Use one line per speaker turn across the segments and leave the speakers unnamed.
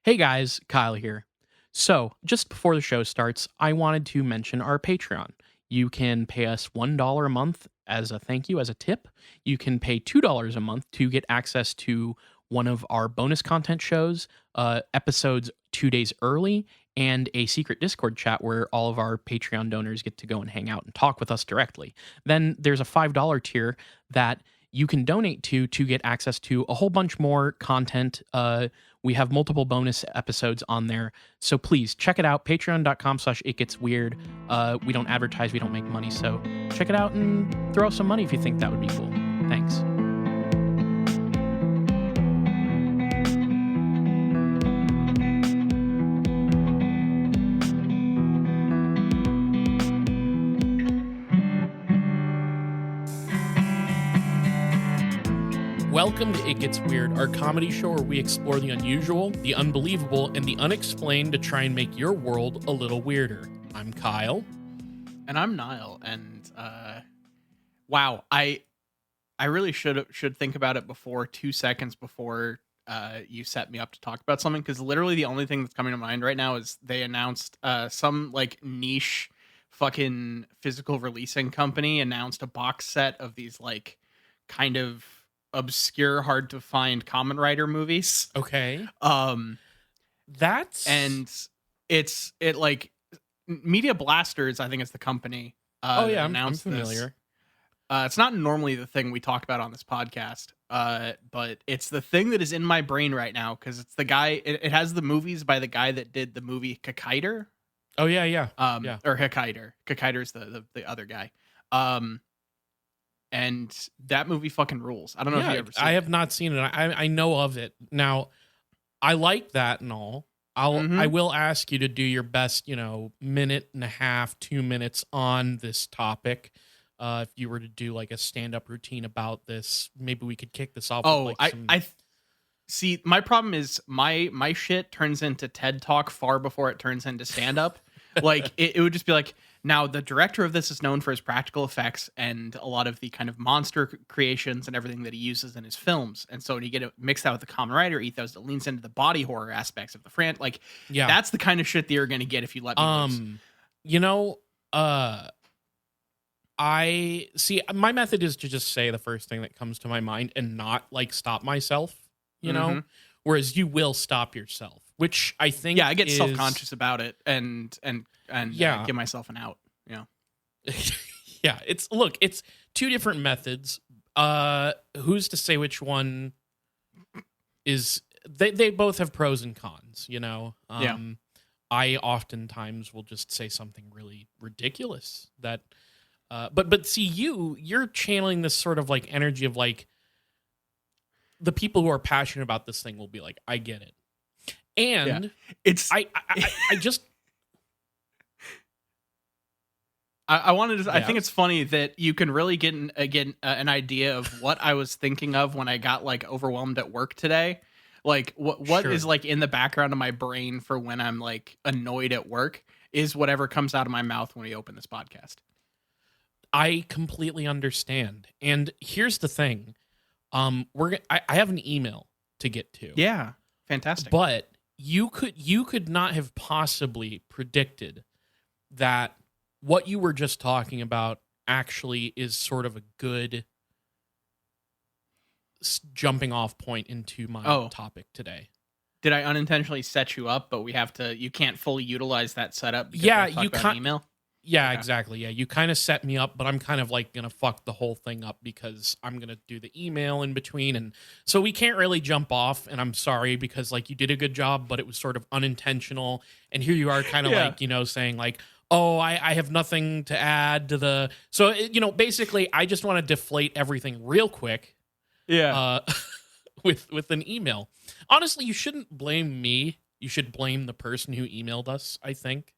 Hey guys, Kyle here. So, just before the show starts, I wanted to mention our Patreon. You can pay us $1 a month as a thank you, as a tip. You can pay $2 a month to get access to one of our bonus content shows, episodes 2 days early, and a secret Discord chat where all of our Patreon donors get to go and hang out and talk with us directly. Then there's a $5 tier that you can donate to get access to a whole bunch more content. We have multiple bonus episodes on there. So please check it out. Patreon.com/itgetsweird. We don't advertise, we don't make money. So check it out and throw some money if you think that would be cool. Thanks. Welcome to It Gets Weird, our comedy show where we explore the unusual, the unbelievable, and the unexplained to try and make your world a little weirder. I'm Kyle.
And I'm Niall, and wow, I really should think about it before 2 seconds before you set me up to talk about something, because literally the only thing that's coming to mind right now is they announced some like niche fucking physical releasing company announced a box set of these like kind of obscure, hard to find Kamen Rider movies.
Okay.
Um,
That's...
and it like Media Blasters, I think is the company.
oh
that
yeah, I'm
announced this.
familiar.
It's not normally the thing we talk about on this podcast, but it's the thing that is in my brain right now because it's the guy. It has the movies by the guy that did the movie Kakaider.
Oh yeah, yeah.
Or Hikaider. Kakaider's the other guy. And that movie fucking rules. I don't know if you ever seen
I
it.
have not seen it. I know of it. Now, I like that and all. I will ask you to do your best, minute and a half, 2 minutes on this topic. If you were to do like a stand-up routine about this, maybe we could kick this off.
Oh,
with like
I see. My problem is my shit turns into TED Talk far before it turns into stand-up. Like it would just be like, now the director of this is known for his practical effects and a lot of the kind of monster creations and everything that he uses in his films. And so when you get it mixed out with the Kamen Rider ethos that leans into the body horror aspects of the franchise, that's the kind of shit that you're going to get if you let me loose.
I see. My method is to just say the first thing that comes to my mind and not like stop myself. Whereas you will stop yourself, which I think.
Yeah, I get self-conscious about it and give myself an out. Yeah.
Yeah, it's two different methods. Who's to say which one is they both have pros and cons, I oftentimes will just say something really ridiculous that but see you're channeling this sort of like energy of like the people who are passionate about this thing will be like, I get it. And
it's
I just
I wanted to. I think it's funny that you can really get an idea of what I was thinking of when I got like overwhelmed at work today. Like what is like in the background of my brain for when I'm like annoyed at work is whatever comes out of my mouth when we open this podcast.
I completely understand. And here's the thing. I have an email to get to.
Yeah. Fantastic.
But you could not have possibly predicted that what you were just talking about actually is sort of a good jumping off point into my topic today.
Did I unintentionally set you up, but you can't fully utilize that setup?
Yeah, you can't.
Email?
Yeah,
okay.
Exactly. Yeah, you kind of set me up, but I'm kind of like going to fuck the whole thing up because I'm going to do the email in between. And so we can't really jump off. And I'm sorry because like you did a good job, but it was sort of unintentional. And here you are kind of like, saying like, oh, I have nothing to add to the. So, basically, I just want to deflate everything real quick.
Yeah.
With an email. Honestly, you shouldn't blame me. You should blame the person who emailed us, I think.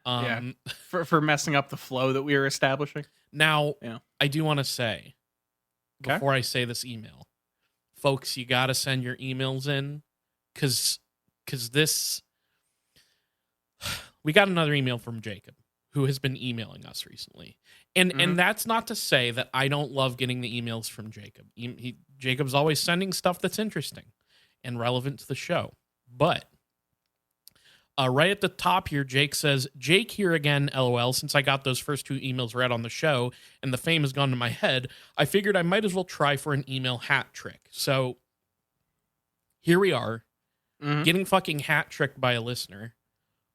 For messing up the flow that we were establishing.
Now, I do want to say, before I say this email, folks, you got to send your emails in because this, we got another email from Jacob who has been emailing us recently. And that's not to say that I don't love getting the emails from Jacob. Jacob's always sending stuff that's interesting and relevant to the show. But Right at the top here, Jake says, Jake here again, LOL. Since I got those first 2 emails read on the show and the fame has gone to my head, I figured I might as well try for an email hat trick. So here we are, getting fucking hat tricked by a listener.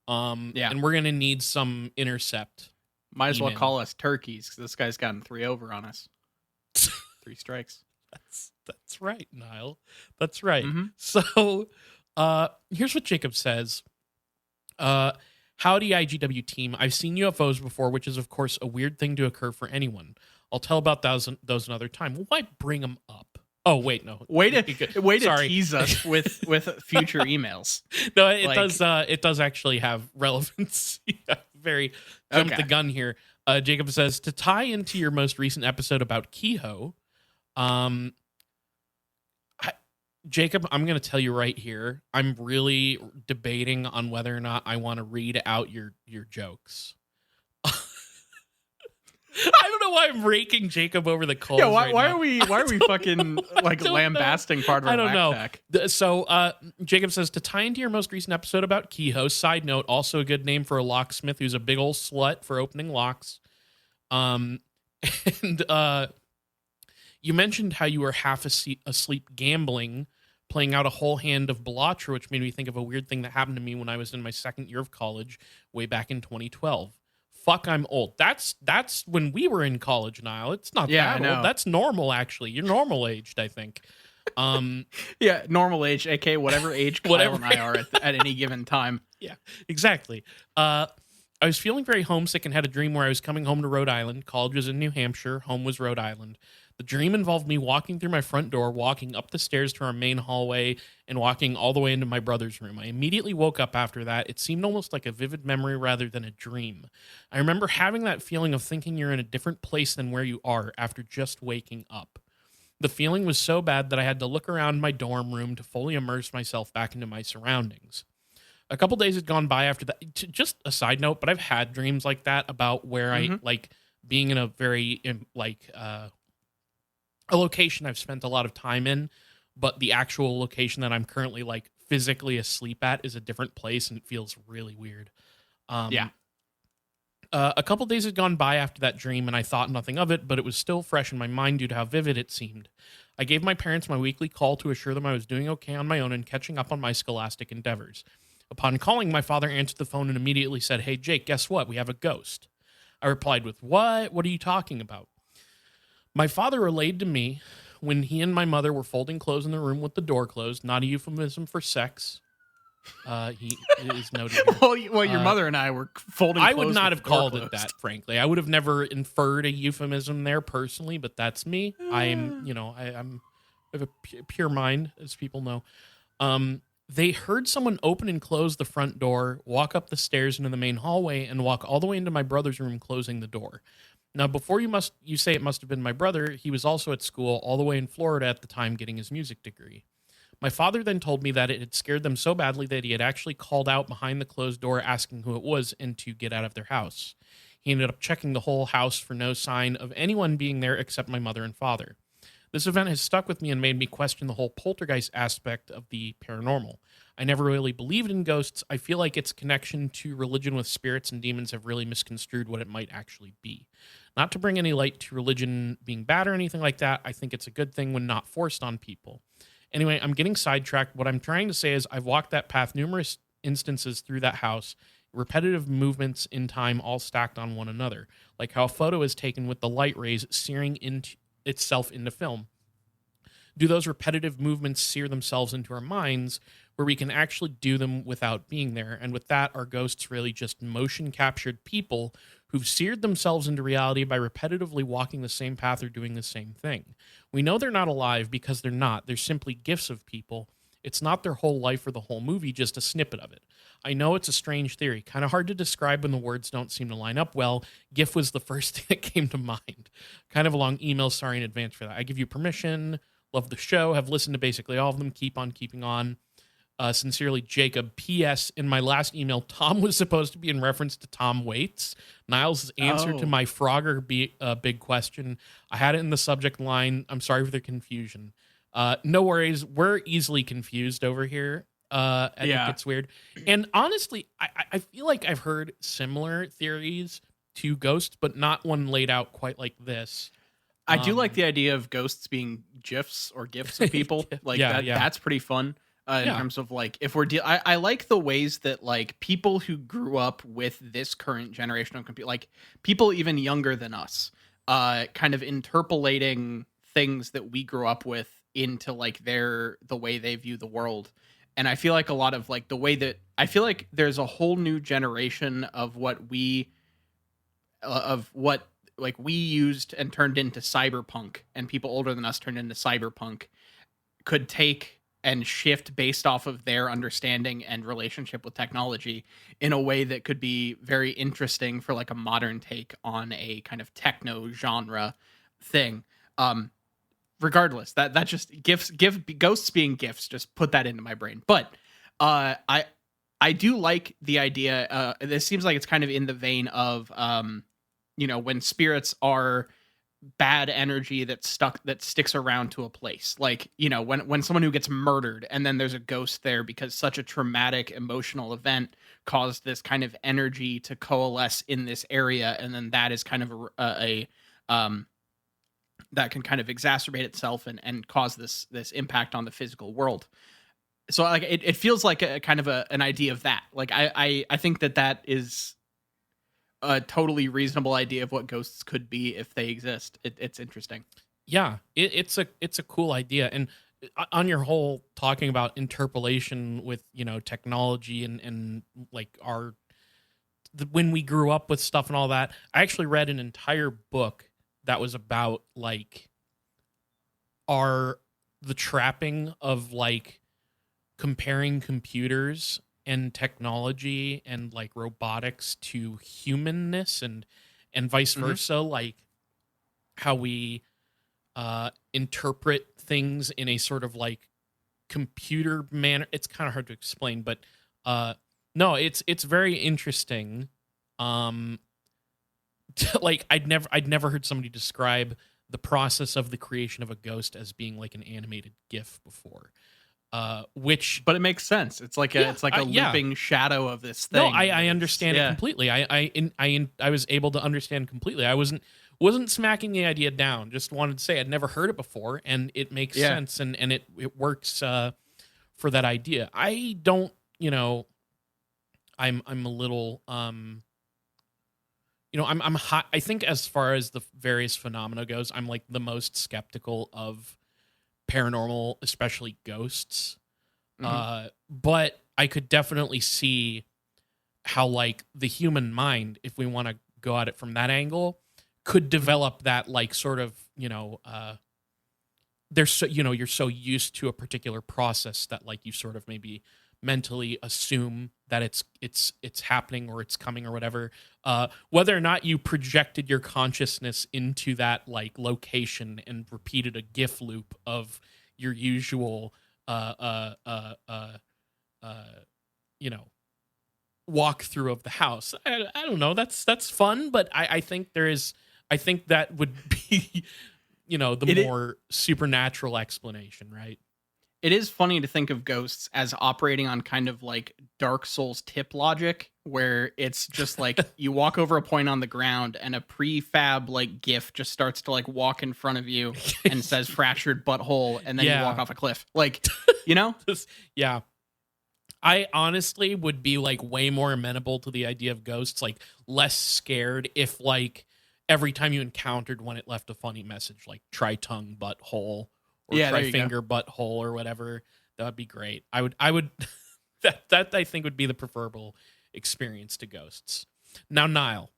And we're going to need some intercept.
Might as well call us turkeys, because this guy's gotten 3 over on us. 3 strikes.
That's right, Niall. That's right. So here's what Jacob says. Howdy, IGW team. I've seen UFOs before, which is, of course, a weird thing to occur for anyone. I'll tell about those another time. Why bring them up? Oh, wait, no.
Way to tease us with future emails.
No, it does actually have relevance. Very jumped the gun here. Jacob says, to tie into your most recent episode about Kehoe, Jacob, I'm going to tell you right here, I'm really debating on whether or not I want to read out your jokes. I don't know why I'm raking Jacob over the coals.
Yeah, why are we fucking like lambasting part of our backpack?
So Jacob says, to tie into your most recent episode about Kehoe, side note, also a good name for a locksmith who's a big old slut for opening locks. And you mentioned how you were half asleep gambling, playing out a whole hand of Belatra, which made me think of a weird thing that happened to me when I was in my second year of college way back in 2012. Fuck, I'm old. That's when we were in college, Niall. It's not that old. That's normal, actually. You're normal aged, I think.
Yeah, normal age, aka whatever age Kyle and I are at any given time.
Yeah, exactly. I was feeling very homesick and had a dream where I was coming home to Rhode Island. College was in New Hampshire. Home was Rhode Island. The dream involved me walking through my front door, walking up the stairs to our main hallway, and walking all the way into my brother's room. I immediately woke up after that. It seemed almost like a vivid memory rather than a dream. I remember having that feeling of thinking you're in a different place than where you are after just waking up. The feeling was so bad that I had to look around my dorm room to fully immerse myself back into my surroundings. A couple days had gone by after that. Just a side note, but I've had dreams like that about where I like being in a very a location I've spent a lot of time in, but the actual location that I'm currently like physically asleep at is a different place, and it feels really weird. A couple days had gone by after that dream, and I thought nothing of it, but it was still fresh in my mind due to how vivid it seemed. I gave my parents my weekly call to assure them I was doing okay on my own and catching up on my scholastic endeavors. Upon calling, my father answered the phone and immediately said, "Hey, Jake, guess what? We have a ghost." I replied with, "What? What are you talking about?" My father relayed to me when he and my mother were folding clothes in the room with the door closed, not a euphemism for sex. He is noted here.
Well, your mother and I were folding clothes.
I would not have called it
closed.
that, frankly. I would have never inferred a euphemism there personally, but that's me. I have a pure mind, as people know. They heard someone open and close the front door, walk up the stairs into the main hallway, and walk all the way into my brother's room, closing the door. Now, before you say it must have been my brother, he was also at school all the way in Florida at the time getting his music degree. My father then told me that it had scared them so badly that he had actually called out behind the closed door asking who it was and to get out of their house. He ended up checking the whole house for no sign of anyone being there except my mother and father. This event has stuck with me and made me question the whole poltergeist aspect of the paranormal. I never really believed in ghosts. I feel like its connection to religion with spirits and demons have really misconstrued what it might actually be. Not to bring any light to religion being bad or anything like that, I think it's a good thing when not forced on people. Anyway, I'm getting sidetracked. What I'm trying to say is I've walked that path numerous instances through that house, repetitive movements in time all stacked on one another, like how a photo is taken with the light rays searing into itself into film. Do those repetitive movements sear themselves into our minds where we can actually do them without being there? And with that, are ghosts really just motion captured people who've seared themselves into reality by repetitively walking the same path or doing the same thing? We know they're not alive because they're not. They're simply gifts of people. It's not their whole life or the whole movie, just a snippet of it. I know it's a strange theory, kind of hard to describe when the words don't seem to line up well. GIF was the first thing that came to mind. Kind of a long email, sorry in advance for that. I give you permission. Love the show. Have listened to basically all of them. Keep on keeping on. Sincerely, Jacob. P.S. In my last email, Tom was supposed to be in reference to Tom Waits. Niles' answer to my Frogger big question. I had it in the subject line. I'm sorry for the confusion. No worries. We're easily confused over here. and it
Yeah.
gets weird. And honestly, I feel like I've heard similar theories to ghosts, but not one laid out quite like this.
I do like
Um,
the idea of ghosts being gifs or gifts of people. Like
yeah, yeah,
that's pretty fun. In
yeah.
terms of like if we're I like the ways that like people who grew up with this current generation of computer, like people even younger than us, kind of interpolating things that we grew up with into like the way they view the world. And I feel like a lot of like the way that I feel like there's a whole new generation of what like we used and turned into cyberpunk, and people older than us turned into cyberpunk, could take and shift based off of their understanding and relationship with technology in a way that could be very interesting for like a modern take on a kind of techno genre thing. um Regardless, that just give ghosts being gifts, just put that into my brain. But I do like the idea. This seems like it's kind of in the vein of when spirits are bad energy that sticks around to a place, like when someone who gets murdered and then there's a ghost there because such a traumatic emotional event caused this kind of energy to coalesce in this area, and then that is kind of a that can kind of exacerbate itself and cause this impact on the physical world. So like it feels like a kind of an idea of that. Like I think that is a totally reasonable idea of what ghosts could be if they exist. It's interesting.
Yeah, it's a cool idea. And on your whole talking about interpolation with technology and like when we grew up with stuff and all that, I actually read an entire book that was about like the trapping of like comparing computers and technology and like robotics to humanness and vice
Hmm.
versa, like how we interpret things in a sort of like computer manner. It's kind of hard to explain, but no, it's very interesting. um like I'd never heard somebody describe the process of the creation of a ghost as being like an animated GIF before. Which
But it makes sense. It's like a
yeah,
it's like a
yeah.
looping shadow of this
No,
thing.
I
It's
understand it
yeah.
completely. I was able to understand completely. I wasn't smacking the idea down. Just wanted to say I'd never heard it before, and it makes
Yeah.
sense, and it works for that idea. I don't, I'm a little I'm hot. I think as far as the various phenomena goes, I'm like the most skeptical of paranormal, especially ghosts.
Hmm.
But I could definitely see how like the human mind, if we want to go at it from that angle, could
Hmm.
develop that like sort of there's so you're so used to a particular process that like you sort of maybe mentally assume that it's happening or it's coming or whatever. Whether or not you projected your consciousness into that like location and repeated a gif loop of your usual uh uh uh uh uh you know walkthrough of the house. I don't know, that's fun, but I think that would be the
It,
more supernatural explanation, right?
it is funny to think of ghosts as operating on kind of like Dark Souls tip logic, where it's just like you walk over a point on the ground and a prefab like GIF just starts to like walk in front of you and says fractured butthole, and then you walk
Yeah.
off a cliff. Like, you know?
Yeah. I honestly would be like way more amenable to the idea of ghosts, like less scared if like every time you encountered one, it left a funny message, like try tongue butthole or
Yeah,
try
there you go.
finger butthole or whatever. That would be great. I would that I think would be the preferable experience to ghosts. Now, Niall,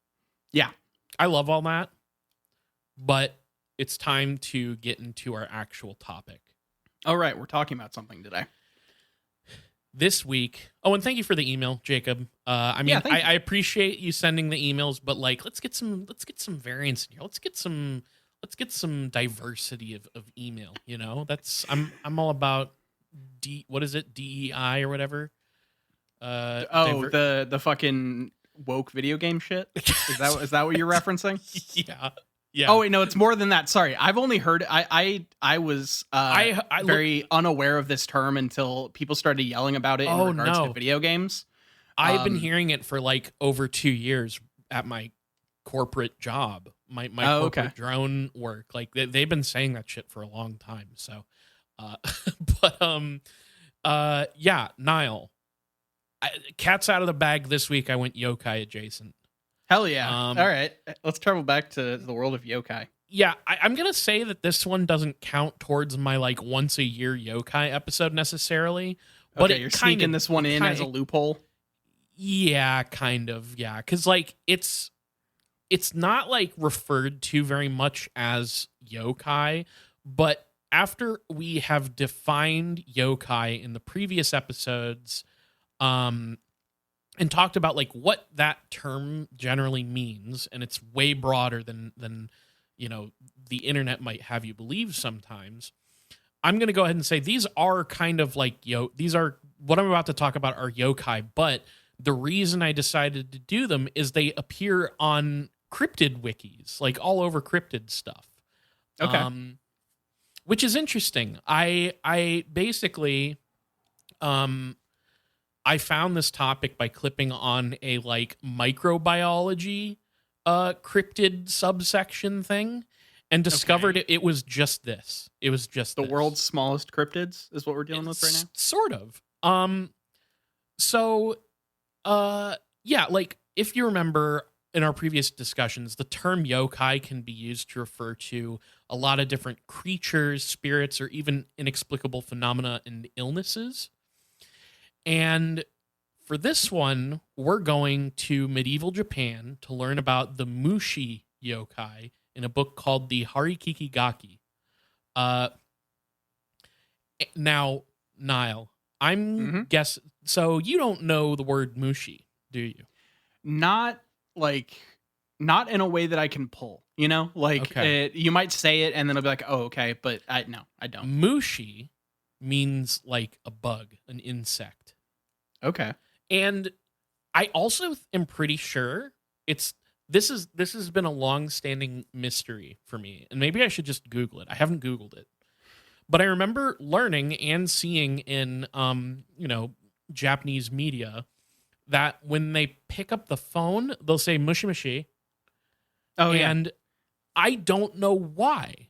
Yeah.
I love all that, but it's time to get into our actual topic.
All right, we're talking about something today.
This week. Oh, and thank you for the email, Jacob. I
Yeah,
mean,
thank you.
I appreciate you sending the emails, but like, let's get some variance in here. Let's get some diversity of email. That's I'm all about what is it, DEI or whatever.
Oh, the fucking woke video game shit. Is that what you're referencing?
Yeah. Yeah.
Oh wait, no, it's more than that. Sorry, I've only heard. I was very unaware of this term until people started yelling about it in
Oh
regards to
no.
video games.
I've been hearing it for like over 2 years at my corporate job, my
Oh, okay.
corporate drone work. Like they've been saying that shit for a long time. So, uh, but yeah, Niall, cat's out of the bag this week. I went yokai adjacent.
Hell yeah!
Um,
All right, let's travel back to the world of yokai.
Yeah, I'm gonna say that this one doesn't count towards my like once a year yokai episode necessarily, but
Okay, you're sneaking this one in as a loophole.
Yeah, kind of. Yeah, because like it's not like referred to very much as yokai, but after we have defined yokai in the previous episodes, and talked about like what that term generally means, and it's way broader than the internet might have you believe sometimes. I'm going to go ahead and say these are kind of like these are what I'm about to talk about are yokai, but the reason I decided to do them is they appear on cryptid wikis, like all over cryptid stuff.
Okay.
Which is interesting. I basically I found this topic by clipping on a like microbiology cryptid subsection thing and discovered it was just this. It was just
the
this.
World's smallest cryptids is what we're dealing with right now.
Sort of. So yeah, like if you remember in our previous discussions, the term yokai can be used to refer to a lot of different creatures, spirits, or even inexplicable phenomena and illnesses. And for this one, we're going to medieval Japan to learn about the Mushi yokai in a book called the Harikikigaki. Now, Niall, I'm guess. So you don't know the word Mushi, do you?
Not in a way that I can pull. You know, like you might say it and then I'll be like, oh, okay, but I don't.
Mushi means like a bug, an insect.
Okay.
And I also am pretty sure this has been a long-standing mystery for me. And maybe I should just Google it. I haven't Googled it. But I remember learning and seeing in Japanese media that when they pick up the phone, they'll say mushi mushi.
Oh, yeah.
And I don't know why.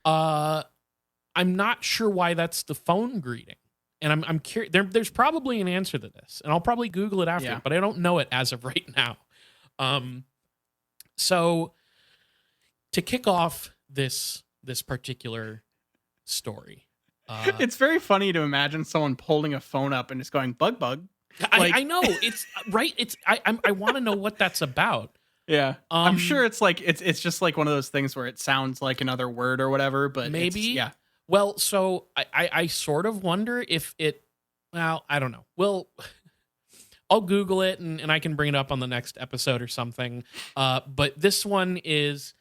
I'm not sure why that's the phone greeting. And I'm curious. There's probably an answer to this, and I'll probably Google it after, but I don't know it as of right now. So to kick off this particular story,
it's very funny to imagine someone holding a phone up and just going bug.
I know it's right. I want to know what that's about.
Yeah, I'm sure it's like it's just like one of those things where it sounds like another word or whatever, but
maybe Well, so I sort of wonder if it. Well, I don't know. Well, I'll Google it and I can bring it up on the next episode or something. But this one is.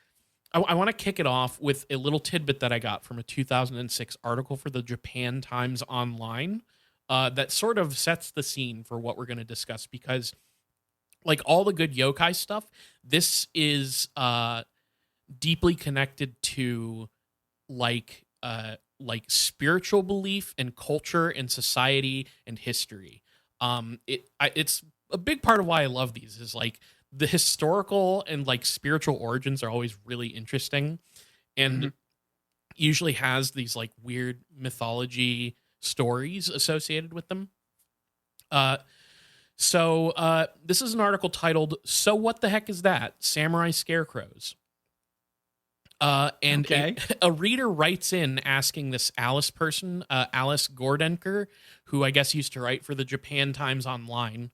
I want to kick it off with a little tidbit that I got from a 2006 article for the Japan Times Online that sort of sets the scene for what we're going to discuss, because like all the good yokai stuff, this is deeply connected to like spiritual belief and culture and society and history. It's a big part of why I love these is like the historical and like spiritual origins are always really interesting, and usually has these like weird mythology stories associated with them. So this is an article titled "So What the Heck Is That? Samurai Scarecrows." And a reader writes in asking this Alice person, Alice Gordenker, who I guess used to write for the Japan Times Online.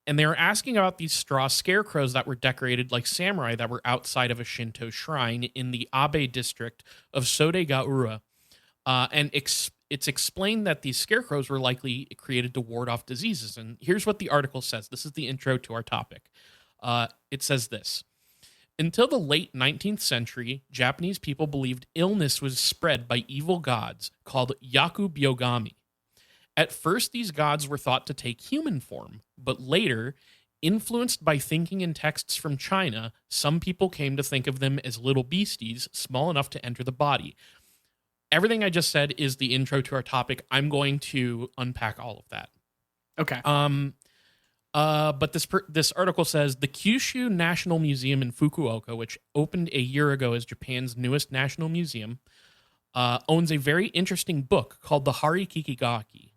And they were asking about these straw scarecrows that were decorated like samurai that were outside of a Shinto shrine in the Abe district of Sodegaura. And it's explained that these scarecrows were likely created to ward off diseases. And here's what the article says. This is the intro to our topic. It says this. Until the late 19th century, Japanese people believed illness was spread by evil gods called yaku-byogami. At first, these gods were thought to take human form, but later, Influenced by thinking in texts from China, some people came to think of them as little beasties small enough to enter the body. Everything I just said is the intro to our topic. I'm going to unpack all of that.
Okay.
But this article says the Kyushu National Museum in Fukuoka, which opened a year ago as Japan's newest national museum, owns a very interesting book called the Harikikigaki.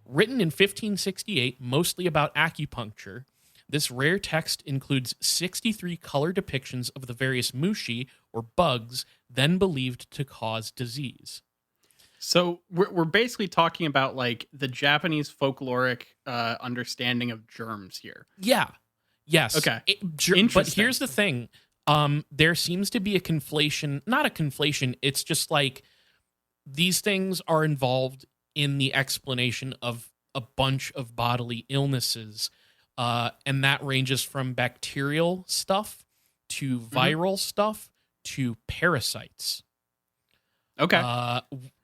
Written in 1568, mostly about acupuncture, this rare text includes 63 color depictions of the various mushi, or bugs, then believed to cause disease.
So we're basically talking about like the Japanese folkloric understanding of germs here.
Yeah. Yes.
Okay.
But here's the thing. There seems to be a conflation, not a conflation. It's just like these things are involved in the explanation of a bunch of bodily illnesses. And that ranges from bacterial stuff to viral stuff to parasites.
Okay.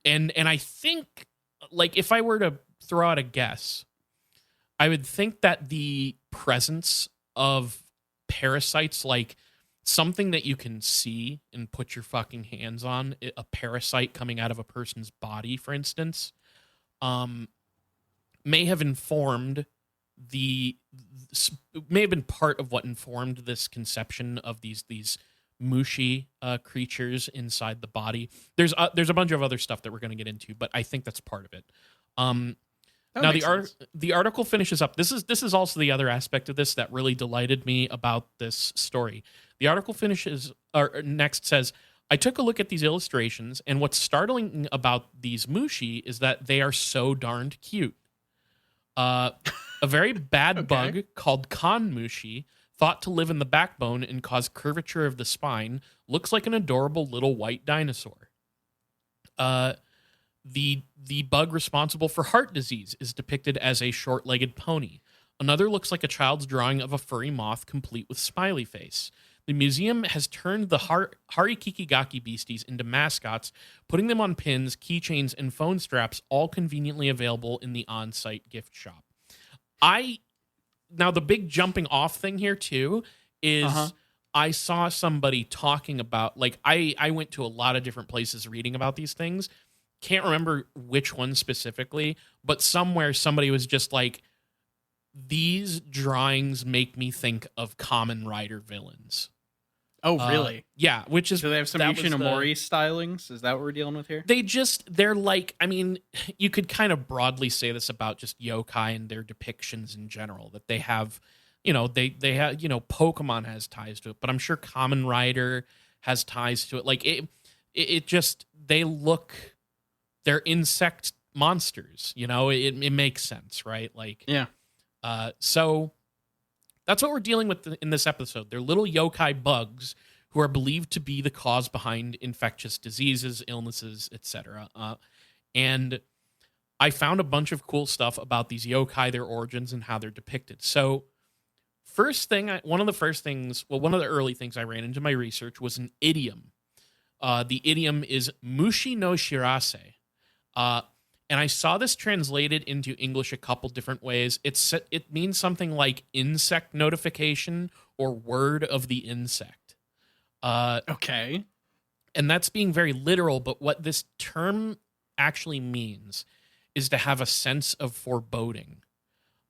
And I think, like, if I were to throw out a guess, I would think that the presence of parasites, like something that you can see and put your fucking hands on, a parasite coming out of a person's body, for instance, may have informed may have been part of what informed this conception of these mushi creatures inside the body. There's a bunch of other stuff that we're going to get into, but I think that's part of it. Now the article finishes up. This is also the other aspect of this that really delighted me about this story. The article finishes or next says, I took a look at these illustrations, and what's startling about these mushi is that they are so darned cute. A very bad bug called Kan Mushi, thought to live in the backbone and cause curvature of the spine, looks like an adorable little white dinosaur. The bug responsible for heart disease is depicted as a short-legged pony. Another looks like a child's drawing of a furry moth complete with smiley face. The museum has turned the Harikikigaki beasties into mascots, putting them on pins, keychains, and phone straps, all conveniently available in the on-site gift shop. Now the big jumping off thing here too is I saw somebody talking about, like, I went to a lot of different places reading about these things. Can't remember which one specifically, but somewhere somebody was just like, these drawings make me think of Kamen Rider villains.
Oh, really?
Yeah, which is...
Do they have some Yoshinomori stylings? Is that what we're dealing with here?
They're like, I mean, you could kind of broadly say this about just yokai and their depictions in general, that they have, they have, Pokemon has ties to it, but I'm sure Kamen Rider has ties to it. Like, it just, they're insect monsters, it makes sense, right? Like,
yeah.
So that's what we're dealing with in this episode. They're little yokai bugs who are believed to be the cause behind infectious diseases, illnesses, etc. And I found a bunch of cool stuff about these yokai, their origins, and how they're depicted. So one of the early things I ran into my research was an idiom. The idiom is mushi no shirase. And I saw this translated into English a couple different ways. It means something like insect notification or word of the insect.
Okay.
And that's being very literal, but what this term actually means is to have a sense of foreboding.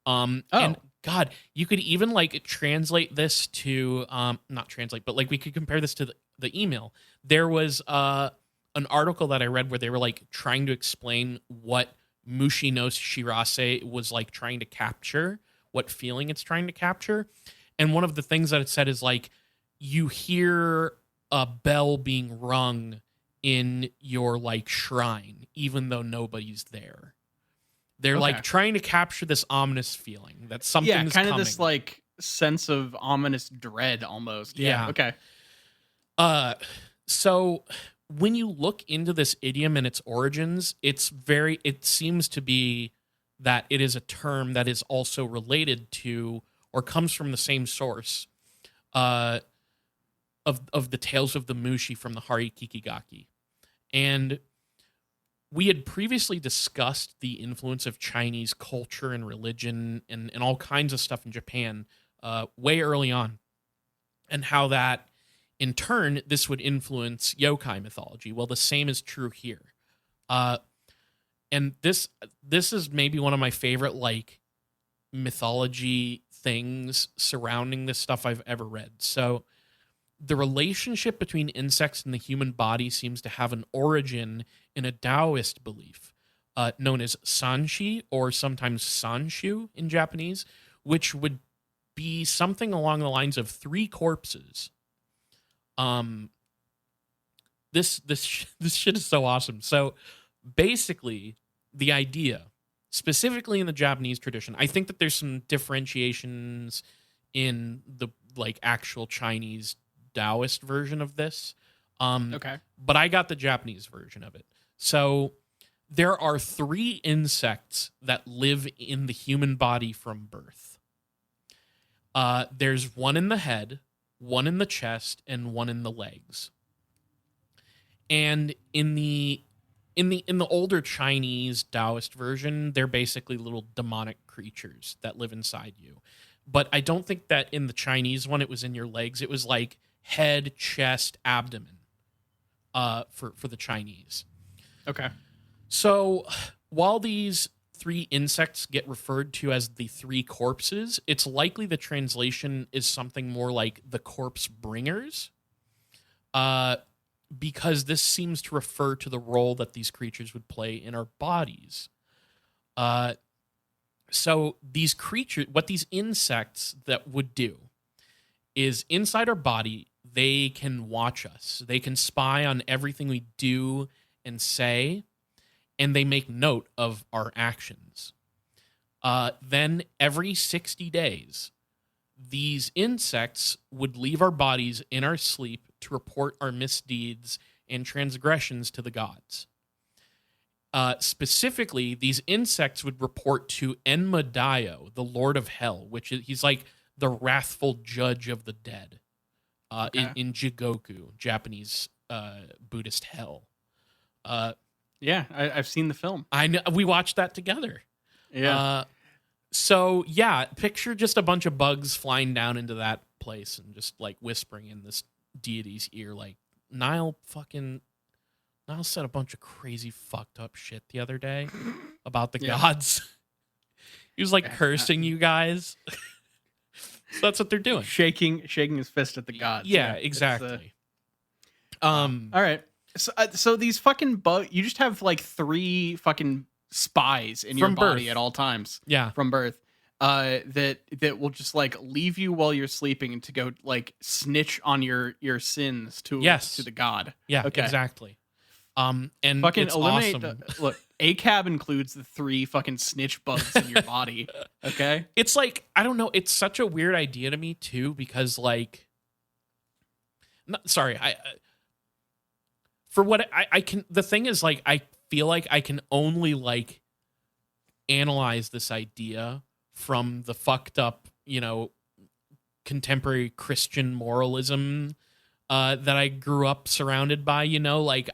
And God, you could even like translate this to, not translate, but like we could compare this to the email. There was, an article that I read where they were like trying to explain what Mushi no Shirase was like trying to capture, what feeling it's trying to capture. And one of the things that it said is like, you hear a bell being rung in your like shrine, even though nobody's there. They're like trying to capture this ominous feeling that something's
kind of
coming.
this like sense of ominous dread almost.
Yeah.
Okay.
So when you look into this idiom and its origins, it seems to be that it is a term that is also related to or comes from the same source of the tales of the Mushi from the Harikikigaki. And we had previously discussed the influence of Chinese culture and religion and all kinds of stuff in Japan way early on, and how that, in turn, this would influence yokai mythology. Well, the same is true here. And this is maybe one of my favorite like mythology things surrounding this stuff I've ever read. So the relationship between insects and the human body seems to have an origin in a Taoist belief known as sanshi, or sometimes sanshu in Japanese, which would be something along the lines of three corpses. This shit is so awesome. So basically, the idea, specifically in the Japanese tradition, I think that there's some differentiations in the like actual Chinese Taoist version of this.
Okay.
But I got the Japanese version of it. So there are three insects that live in the human body from birth. There's one in the head, one in the chest, and one in the legs. And in the older Chinese Taoist version, they're basically little demonic creatures that live inside you. But I don't think that in the Chinese one it was in your legs. It was like head, chest, abdomen. For the Chinese.
Okay.
So while these three insects get referred to as the three corpses, it's likely the translation is something more like the corpse bringers, because this seems to refer to the role that these creatures would play in our bodies. So these creatures, what these insects that would do is inside our body, they can watch us. They can spy on everything we do and say, and they make note of our actions. Then every 60 days, these insects would leave our bodies in our sleep to report our misdeeds and transgressions to the gods. Specifically, these insects would report to Enmadayo, the Lord of Hell, which is, he's like the wrathful judge of the dead. In Jigoku, Japanese Buddhist hell.
Yeah, I've seen the film.
I know, we watched that together.
Yeah.
So yeah, picture just a bunch of bugs flying down into that place and just like whispering in this deity's ear, like Niall said a bunch of crazy fucked up shit the other day about the gods. He was like cursing you guys. So that's what they're doing.
Shaking his fist at the gods.
Yeah, exactly.
All right. So these fucking you just have like three fucking spies in your body at all times.
Yeah.
From birth. That will just like leave you while you're sleeping to go like snitch on your sins to the god.
Yeah,
okay.
Exactly. And
fucking
it's
eliminate
awesome.
Look, ACAB includes the three fucking snitch bugs in your body. Okay?
It's like, I don't know, it's such a weird idea to me too, because like for what I can, the thing is like, I feel like I can only like analyze this idea from the fucked up, contemporary Christian moralism that I grew up surrounded by, like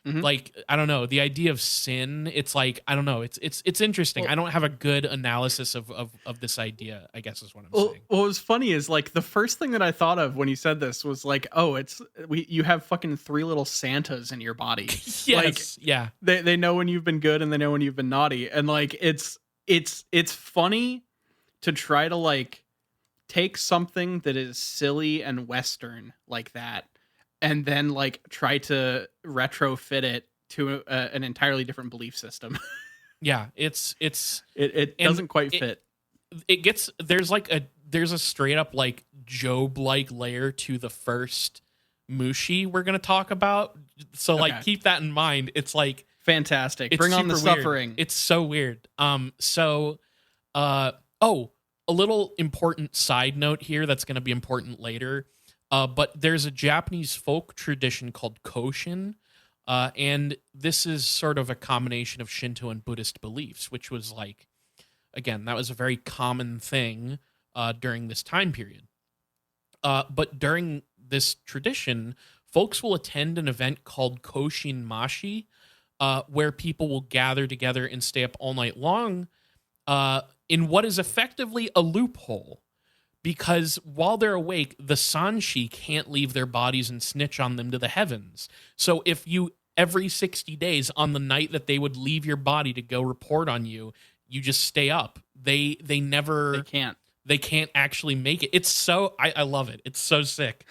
like, I don't know, the idea of sin, it's like, I don't know, it's interesting.
Well,
I don't have a good analysis of this idea, I guess is what I'm saying.
What was funny is like the first thing that I thought of when you said this was like, oh, you have fucking three little Santas in your body.
Yes,
like,
yeah.
They know when you've been good and they know when you've been naughty. And like it's funny to try to like take something that is silly and Western like that, and then like try to retrofit it to an entirely different belief system.
Yeah, it
doesn't quite fit.
There's a straight up like Job like layer to the first Mushi we're gonna talk about. So like keep that in mind. It's like
fantastic. Bring on the suffering.
Weird. It's so weird. A little important side note here that's gonna be important later. But there's a Japanese folk tradition called Koshin, and this is sort of a combination of Shinto and Buddhist beliefs, which was like, again, that was a very common thing during this time period. But during this tradition, folks will attend an event called Koshin Mashi, where people will gather together and stay up all night long in what is effectively a loophole. because while they're awake, the Sanshi can't leave their bodies and snitch on them to the heavens. So if you every 60 days on the night that they would leave your body to go report on you, you just stay up. They never they can't actually make it. It's so I love it. It's so sick.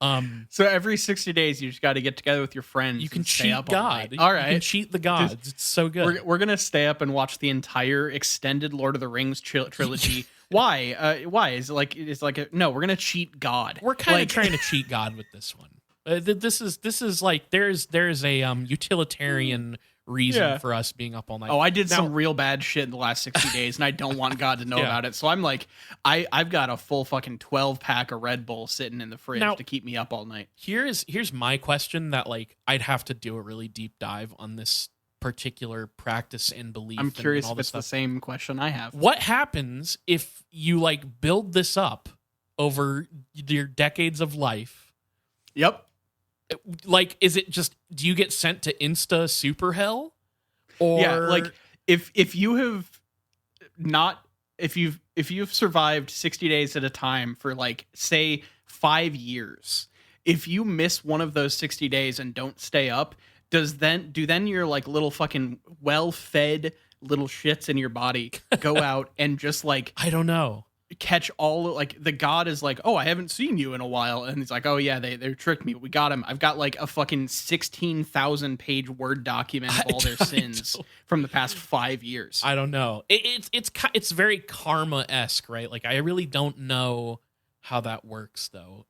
So every 60 days, you just got to get together with your friends.
You can
and stay
cheat
up
God.
All right.
You can cheat the gods. It's so good.
We're going to stay up and watch the entire extended Lord of the Rings trilogy. Why? Why? Is it like, no, we're going to cheat God.
We're kind of trying to cheat God with this one. This is like, there's a utilitarian reason for us being up all night.
Oh, I did some real bad shit in the last 60 days, and I don't want God to know about it. So I'm like, I've got a full fucking 12-pack of Red Bull sitting in the fridge to keep me up all night.
Here's my question that, like, I'd have to do a really deep dive on this particular practice and belief.
I'm curious
and all
if it's the same question I have.
What happens if you, like, build this up over your decades of life?
Yep.
Like, is it just, do you get sent to insta super hell? Or
like if you have not, if you've survived 60 days at a time for, like, say 5 years, if you miss one of those 60 days and don't stay up, do then your, like, little fucking well-fed little shits in your body go out and just, like,
I don't know,
catch all, like, the god is like, oh, I haven't seen you in a while, and he's like, oh yeah, they tricked me, we got him. I've got, like, a fucking 16,000 page Word document of all their sins from the past 5 years.
I don't know. It's very karma-esque, right? Like, I really don't know how that works, though.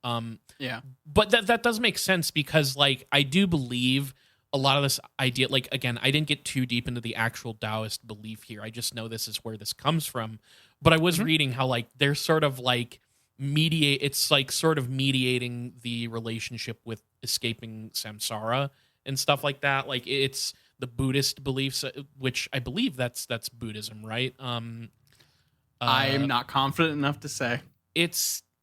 Yeah,
but that does make sense, because, like, I do believe a lot of this idea, like, again, I didn't get too deep into the actual Taoist belief here. I just know this is where this comes from. But I was reading how, like, they're sort of like it's like sort of mediating the relationship with escaping samsara and stuff like that. Like, it's the Buddhist beliefs, which I believe that's Buddhism, right?
I am not confident enough to say.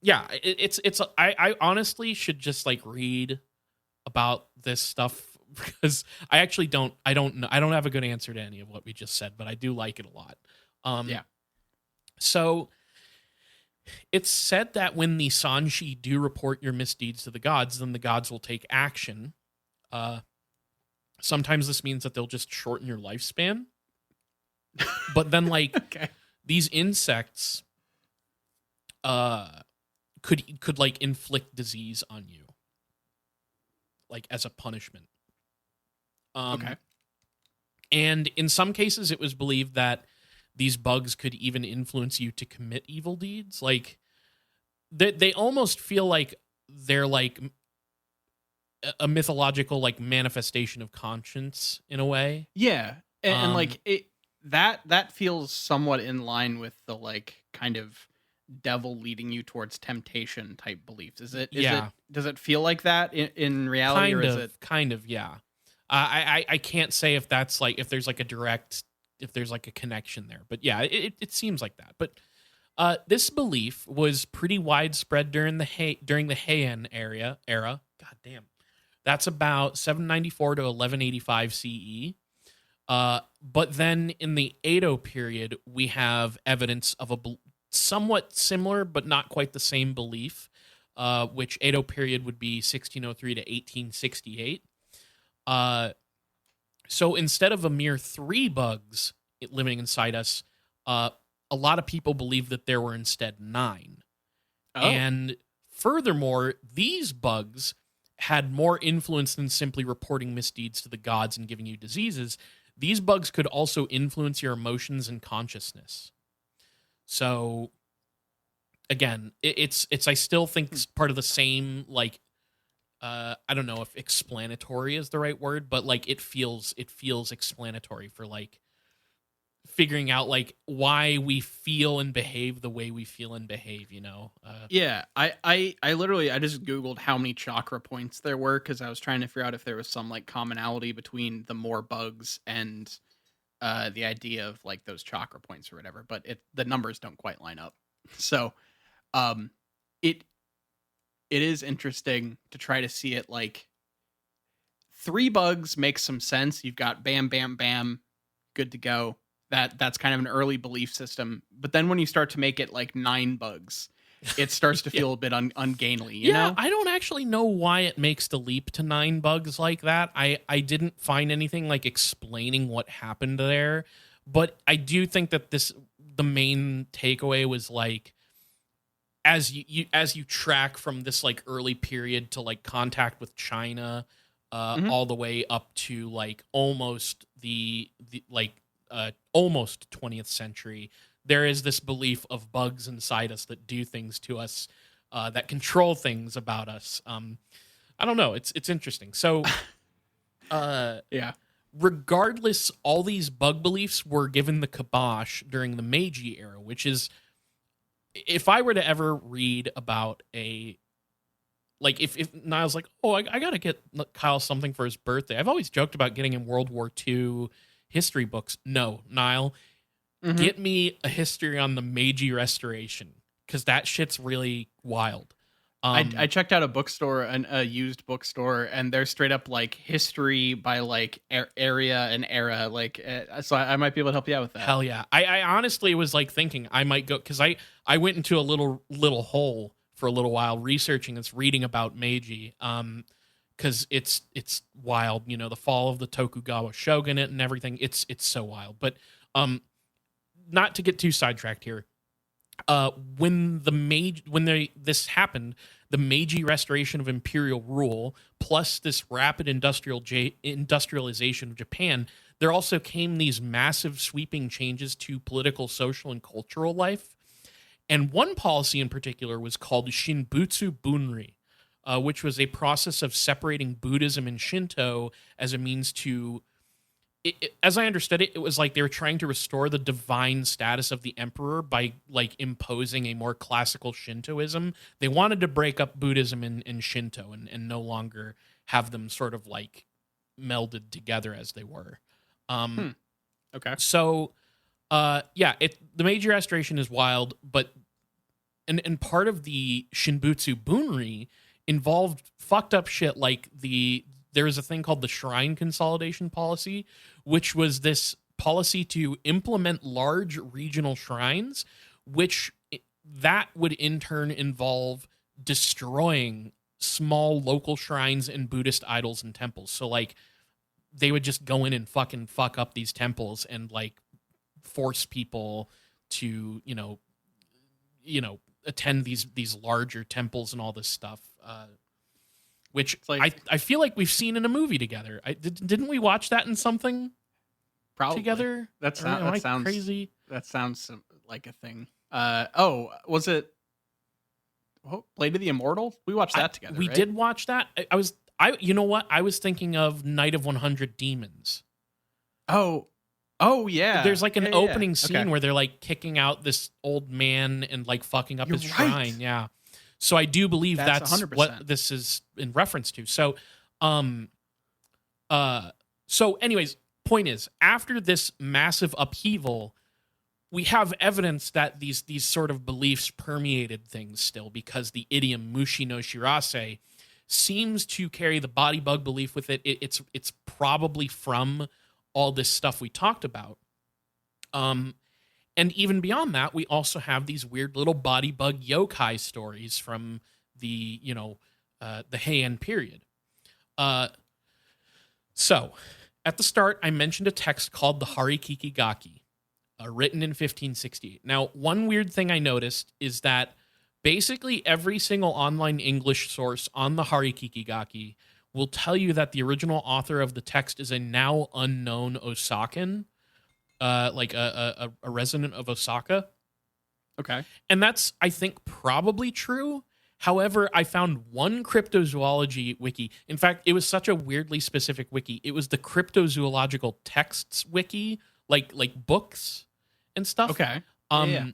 I honestly should just, like, read about this stuff, because I don't have a good answer to any of what we just said, but I do like it a lot. So it's said that when the Sanshi do report your misdeeds to the gods, then the gods will take action. Sometimes this means that they'll just shorten your lifespan. But then, like, these insects could like inflict disease on you, like, as a punishment. And in some cases, it was believed that these bugs could even influence you to commit evil deeds. Like, they almost feel like they're, like, a mythological, like, manifestation of conscience in a way.
Yeah, and like, that feels somewhat in line with the, like, kind of devil leading you towards temptation type beliefs. Does it feel like that in reality, or is it
kind of? Yeah. I can't say if that's, like, if there's, like, if there's, like, a connection there, but yeah, it seems like that. But this belief was pretty widespread during the Heian era. God damn, that's about 794 to 1185 CE. But then in the Edo period, we have evidence of a somewhat similar but not quite the same belief, which Edo period would be 1603 to 1868. So instead of a mere 3 bugs living inside us, a lot of people believe that there were instead 9. Oh. And furthermore, these bugs had more influence than simply reporting misdeeds to the gods and giving you diseases. These bugs could also influence your emotions and consciousness. So, again, it's I still think it's part of the same, like, I don't know if explanatory is the right word, but, like, it feels explanatory for, like, figuring out, like, why we feel and behave the way we feel and behave, you know?
Yeah, I literally, I just Googled how many chakra points there were, because I was trying to figure out if there was some, like, commonality between the more bugs and the idea of, like, those chakra points or whatever, but the numbers don't quite line up. So it is interesting to try to see it, like, 3 bugs makes some sense. You've got bam, bam, bam, good to go. That's kind of an early belief system. But then when you start to make it, like, 9 bugs, it starts to
Yeah.
feel a bit ungainly,
I don't actually know why it makes the leap to 9 bugs like that. I didn't find anything like explaining what happened there, but I do think that the main takeaway was like as you track from this like early period to like contact with China,
Mhm.
all the way up to like almost almost 20th century, there is this belief of bugs inside us that do things to us, that control things about us. I don't know. It's interesting. So, uh,
Yeah.
regardless, all these bug beliefs were given the kibosh during the Meiji era, which is, if I were to ever read about a like if Niall's like, oh, I gotta get Kyle something for his birthday. I've always joked about getting him World War II history books. No, Niall,
Mhm.
get me a history on the Meiji Restoration, because that shit's really wild.
I checked out a bookstore, a used bookstore, and they're straight up like history by like area and era. Like, so I might be able to help you out with that.
Hell yeah. I honestly was like thinking I might go, because I went into a little hole for a little while researching this, reading about Meiji. Because it's wild, the fall of the Tokugawa shogunate and everything. It's so wild. But not to get too sidetracked here. When this happened, the Meiji restoration of imperial rule, plus this rapid industrialization of Japan, there also came these massive sweeping changes to political, social, and cultural life. And one policy in particular was called Shinbutsu Bunri, which was a process of separating Buddhism and Shinto as a means to, as I understood it, it was like they were trying to restore the divine status of the emperor by like imposing a more classical Shintoism. They wanted to break up Buddhism and Shinto, and no longer have them sort of like melded together as they were.
Hmm. Okay.
So the Meiji Restoration is wild, but and part of the Shinbutsu Bunri involved fucked up shit like there was a thing called the Shrine Consolidation Policy, which was this policy to implement large regional shrines, that would in turn involve destroying small local shrines and Buddhist idols and temples. So like they would just go in and fucking fuck up these temples and like force people to, attend these larger temples and all this stuff. Which
It's like
I feel like we've seen in a movie together. Didn't we watch that in something
probably
together? Or am I crazy?
that sounds like a thing. Was it Blade of the Immortal? We watched that together.
We
right?
did watch that. You know what? I was thinking of Night of 100 Demons.
Oh yeah.
There's like an
Yeah, yeah, yeah.
opening scene
Okay.
where they're like kicking out this old man and like fucking up
You're
his
right.
shrine. Yeah. So I do believe
That's
that's
100%.
what this is in reference to. So, um, so anyways, point is, after this massive upheaval, we have evidence that these sort of beliefs permeated things still, because the idiom mushi no shirase seems to carry the body bug belief with it. It's probably from all this stuff we talked about. And even beyond that, we also have these weird little body bug yokai stories from the the Heian period. So at the start, I mentioned a text called the Harikikigaki, written in 1568. Now, one weird thing I noticed is that basically every single online English source on the Harikikigaki will tell you that the original author of the text is a now unknown Osakan, like a resident of Osaka.
Okay.
And that's, I think, probably true. However, I found one cryptozoology wiki. In fact, it was such a weirdly specific wiki. It was the cryptozoological texts wiki, like books and stuff.
Okay. Yeah.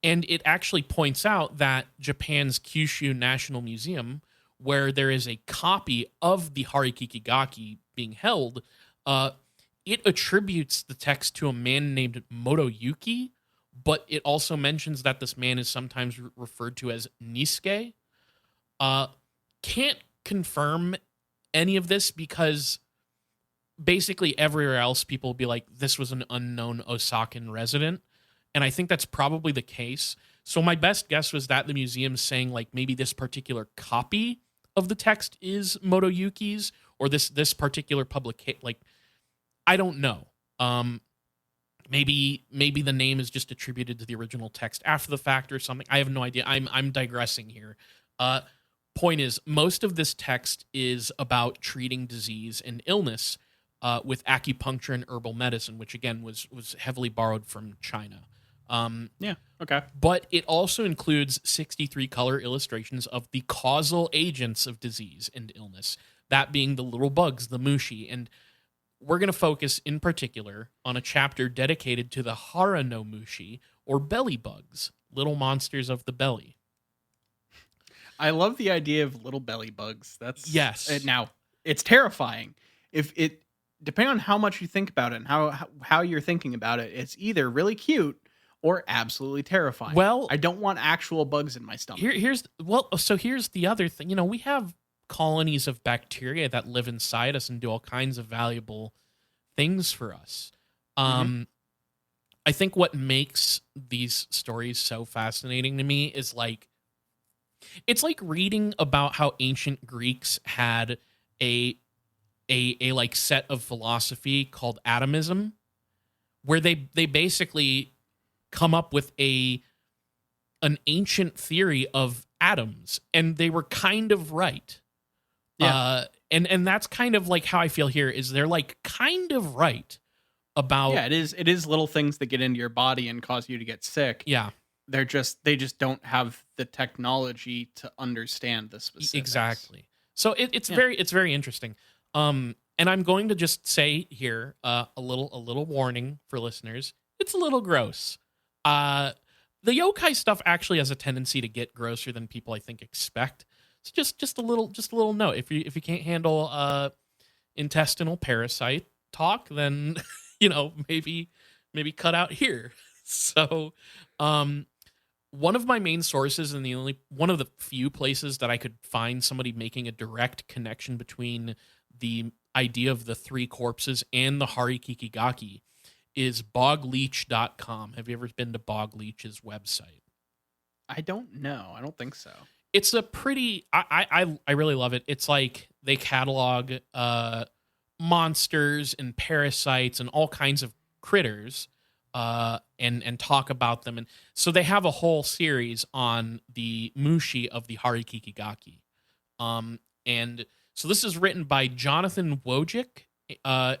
And it actually points out that Japan's Kyushu National Museum, where there is a copy of the Harikikigaki being held, it attributes the text to a man named Motoyuki, but it also mentions that this man is sometimes referred to as Nisuke. Can't confirm any of this, because basically everywhere else people will be like, this was an unknown Osakan resident. And I think that's probably the case. So my best guess was that the museum's saying like maybe this particular copy of the text is Motoyuki's, or this particular publication. Like, I don't know. Maybe the name is just attributed to the original text after the fact or something. I have no idea. I'm digressing here. Point is, most of this text is about treating disease and illness with acupuncture and herbal medicine, which again was heavily borrowed from China.
Yeah. Okay.
But it also includes 63 color illustrations of the causal agents of disease and illness, that being the little bugs, the mushi. And we're going to focus in particular on a chapter dedicated to the hara no mushi, or belly bugs, little monsters of the belly.
I love the idea of little belly bugs. That's
Yes.
Now, it's terrifying. If it depending on how much you think about it and how you're thinking about it, it's either really cute or absolutely terrifying.
Well,
I don't want actual bugs in my stomach.
Here's the other thing. You know, we have colonies of bacteria that live inside us and do all kinds of valuable things for us. I think what makes these stories so fascinating to me is like, it's like reading about how ancient Greeks had a like set of philosophy called atomism, where they basically come up with an ancient theory of atoms, and they were kind of right.
Yeah.
And that's kind of like how I feel here, is they're like kind of right about.
Yeah, it is little things that get into your body and cause you to get sick.
Yeah.
They just don't have the technology to understand the specifics.
Exactly. So it's very interesting. And I'm going to just say here a little warning for listeners. It's a little gross. The yokai stuff actually has a tendency to get grosser than people I think expect. So just a little note. If you can't handle intestinal parasite talk, then maybe cut out here. So one of my main sources, and one of the few places that I could find somebody making a direct connection between the idea of the three corpses and the Harikikigaki, is bogleech.com. Have you ever been to Bogleech's website?
I don't know. I don't think so.
It's a pretty, I really love it. It's like they catalog monsters and parasites and all kinds of critters, and talk about them. And so they have a whole series on the mushi of the Harikikigaki. And so this is written by Jonathan Wojcik.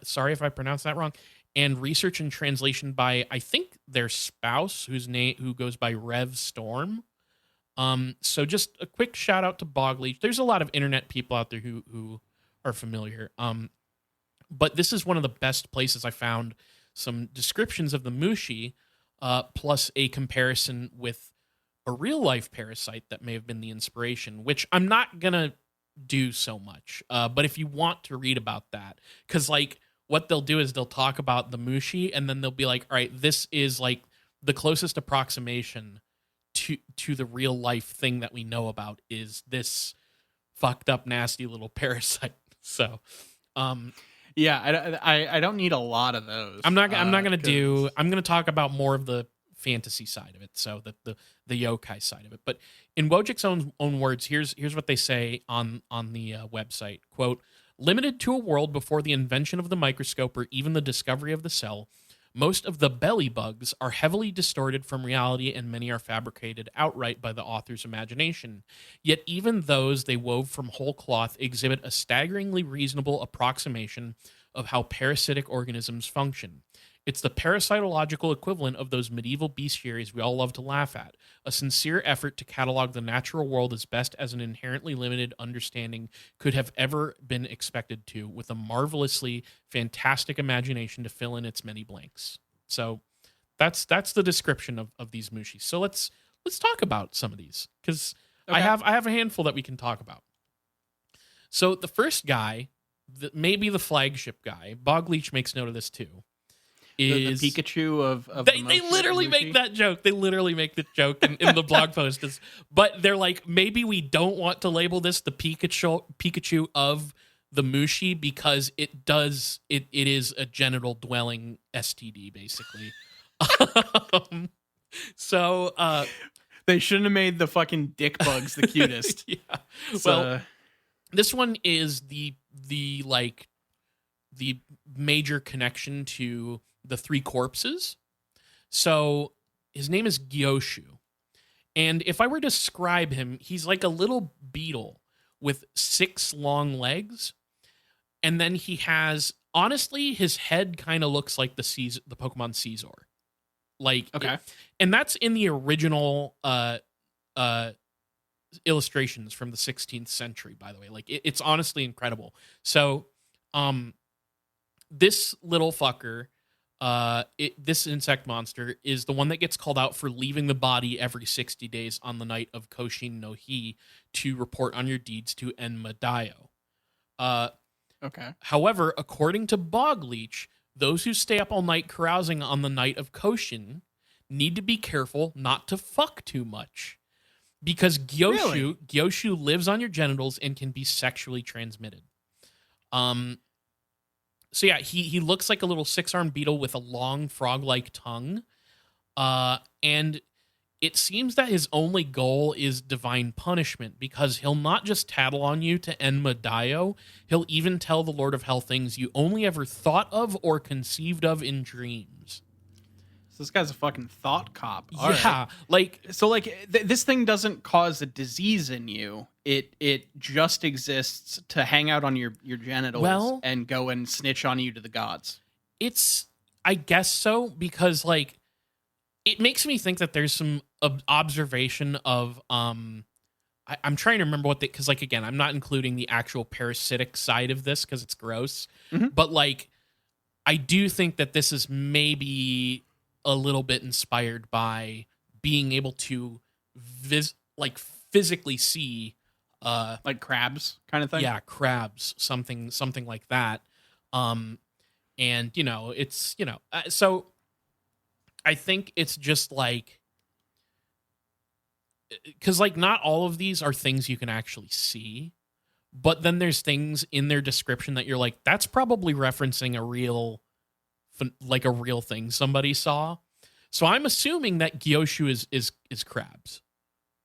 Sorry if I pronounced that wrong. And research and translation by, I think, their spouse, who goes by Rev Storm. So just a quick shout out to Bogleech. There's a lot of internet people out there who are familiar. But this is one of the best places I found some descriptions of the mushi, plus a comparison with a real life parasite that may have been the inspiration, which I'm not gonna do so much. But if you want to read about that, because like what they'll do is they'll talk about the mushi, and then they'll be like, all right, this is like the closest approximation to the real life thing that we know about is this fucked up, nasty little parasite. So,
yeah, I don't need a lot of those.
I'm not gonna do. I'm gonna talk about more of the fantasy side of it, so the yokai side of it. But in Wojcik's own words, here's what they say on the website. Quote: limited to a world before the invention of the microscope or even the discovery of the cell, most of the belly bugs are heavily distorted from reality, and many are fabricated outright by the author's imagination. Yet even those they wove from whole cloth exhibit a staggeringly reasonable approximation of how parasitic organisms function. It's the parasitological equivalent of those medieval bestiaries we all love to laugh at, a sincere effort to catalog the natural world as best as an inherently limited understanding could have ever been expected to, with a marvelously fantastic imagination to fill in its many blanks. So that's the description of these mushis. So let's talk about some of these, because okay. I have a handful that we can talk about. So the first guy, maybe the flagship guy, Bogleech makes note of this too, is
the Pikachu of
they literally make that joke. They literally make the joke in the blog post. But they're like, maybe we don't want to label this the Pikachu of the mushi, because it is a genital dwelling STD basically. So
They shouldn't have made the fucking dick bugs the cutest.
Yeah.
It's,
Well, this one is the like the major connection to the three corpses. So his name is Gyoshu. And if I were to describe him, he's like a little beetle with 6 long legs. And then he has, honestly, his head kind of looks like the Pokemon Caesar. Like,
okay.
And that's in the original illustrations from the 16th century, by the way. Like, it's honestly incredible. So, this little fucker, this insect monster, is the one that gets called out for leaving the body every 60 days on the night of Koshin no Hi to report on your deeds to Enmadayo.
Okay.
However, according to Bogleach, those who stay up all night carousing on the night of Koshin need to be careful not to fuck too much. Because Gyoshu lives on your genitals and can be sexually transmitted. So yeah, he looks like a little 6-armed beetle with a long frog-like tongue. And it seems that his only goal is divine punishment, because he'll not just tattle on you to Enmadayo, he'll even tell the Lord of Hell things you only ever thought of or conceived of in dreams.
So this guy's a fucking thought cop. All
yeah,
right.
like
So like this thing doesn't cause a disease in you. It just exists to hang out on your genitals and go and snitch on you to the gods.
I guess so, because like it makes me think that there's some observation of I'm trying to remember what because like again, I'm not including the actual parasitic side of this because it's gross.
Mm-hmm.
But like I do think that this is maybe a little bit inspired by being able to physically see
like crabs kind of thing.
Yeah, crabs, something like that. And it's so I think it's just like, because like not all of these are things you can actually see, but then there's things in their description that you're like, that's probably referencing a real thing somebody saw. So I'm assuming that Gyoshu is crabs.